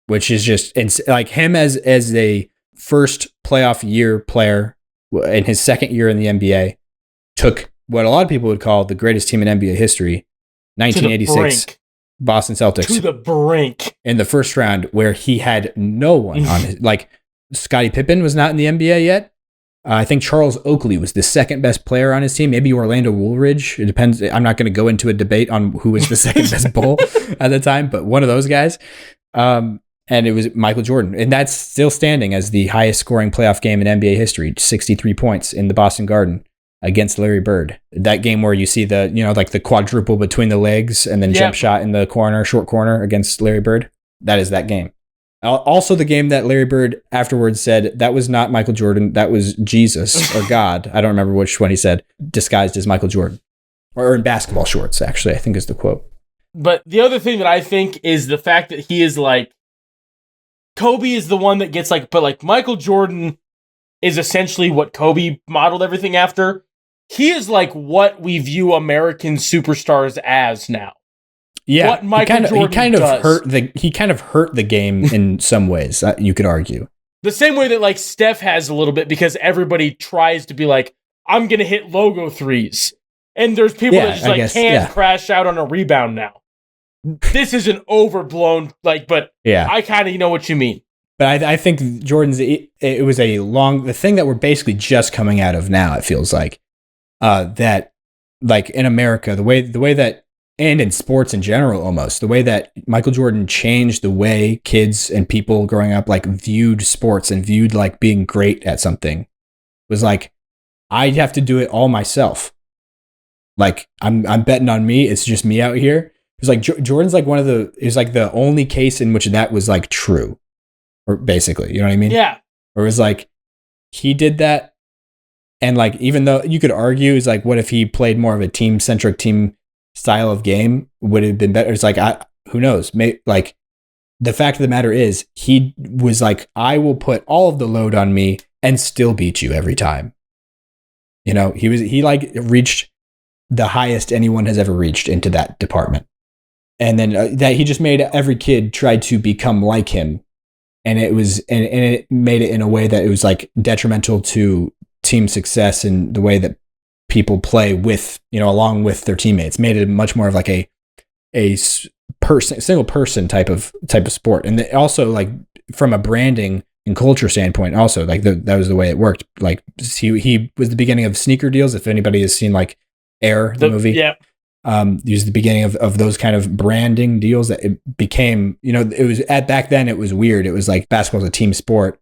A: which is just like him as a first playoff year player in his second year in the NBA, took what a lot of people would call the greatest team in NBA history, 1986 Boston Celtics,
B: to the brink
A: in the first round, where he had no one on his, like, Scottie Pippen was not in the NBA yet. I think Charles Oakley was the second best player on his team. Maybe Orlando Woolridge. It depends. I'm not going to go into a debate on who was the second best Bull at the time, but one of those guys. And it was Michael Jordan. And that's still standing as the highest scoring playoff game in NBA history, 63 points in the Boston Garden against Larry Bird. That game where you see the, you know, like the quadruple between the legs and then jump shot in the corner, short corner against Larry Bird. That is that game. Also, the game that Larry Bird afterwards said, that was not Michael Jordan, that was Jesus or God. I don't remember which one he said, disguised as Michael Jordan. Or in basketball shorts, actually, I think is the quote.
B: But the other thing that I think is the fact that he is like, Kobe is the one that gets like, but like Michael Jordan is essentially what Kobe modeled everything after. He is like what we view American superstars as now.
A: Yeah,
B: what Michael Jordan
A: he kind of hurt the game in some ways, you could argue.
B: The same way that like Steph has a little bit, because everybody tries to be like, I'm going to hit logo threes. And there's people that just can't crash out on a rebound now. This is an overblown, but I kind of know what you mean.
A: But I think Jordan's, it was the thing that we're basically just coming out of now, it feels like, that like in America, the way that, and in sports in general, almost the way that Michael Jordan changed the way kids and people growing up like viewed sports and viewed like being great at something was like, I have to do it all myself. Like I'm betting on me. It's just me out here. It's like Jordan's like is like the only case in which that was like true, or basically, you know what I mean?
B: Yeah.
A: Or it was like he did that, and like even though you could argue, is like what if he played more of a team style of game, would have been better? It's like who knows? Like the fact of the matter is, he was like, I will put all of the load on me and still beat you every time. You know, he like reached the highest anyone has ever reached into that department. And then that he just made every kid try to become like him. And it was, and it made it in a way that it was like detrimental to team success and the way that people play with, you know, along with their teammates. Made it much more of like a single person type of sport. And also like from a branding and culture standpoint, also like that was the way it worked. Like he was the beginning of sneaker deals. If anybody has seen like Air, the movie.
B: Yeah.
A: It was the beginning of those kind of branding deals that it became, you know, it was back then it was weird. It was like basketball's a team sport.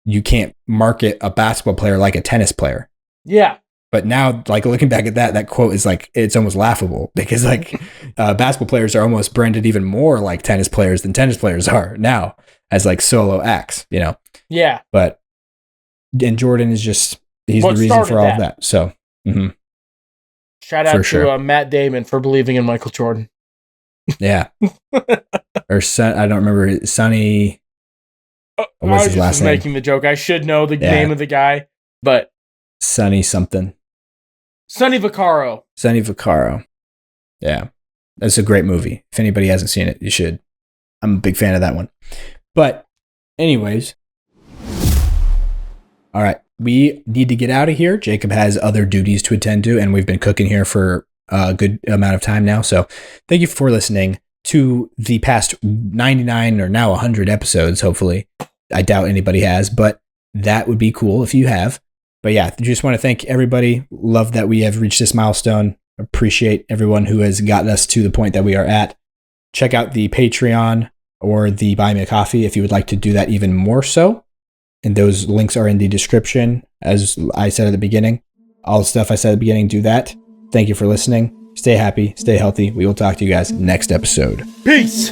A: You can't market a basketball player like a tennis player.
B: Yeah.
A: But now, like looking back at that quote is like, it's almost laughable because like basketball players are almost branded even more like tennis players than tennis players are now as like solo acts, you know?
B: Yeah.
A: But, and Jordan is just, he's the reason for all of that. So,
B: shout out to Matt Damon for believing in Michael Jordan.
A: Yeah. Or I don't remember, Sonny.
B: What was his last name? Making the joke. I should know the name of the guy, but
A: Sonny something.
B: Sonny Vaccaro.
A: Sonny Vaccaro. Yeah. That's a great movie. If anybody hasn't seen it, you should. I'm a big fan of that one. But anyways. All right. We need to get out of here. Jacob has other duties to attend to, and we've been cooking here for a good amount of time now. So thank you for listening to the past 99 or now 100 episodes, hopefully. I doubt anybody has, but that would be cool if you have. But yeah, just want to thank everybody. Love that we have reached this milestone. Appreciate everyone who has gotten us to the point that we are at. Check out the Patreon or the Buy Me a Coffee if you would like to do that even more so. And those links are in the description. As I said at the beginning, all the stuff I said at the beginning, do that. Thank you for listening. Stay happy, stay healthy. We will talk to you guys next episode.
B: Peace.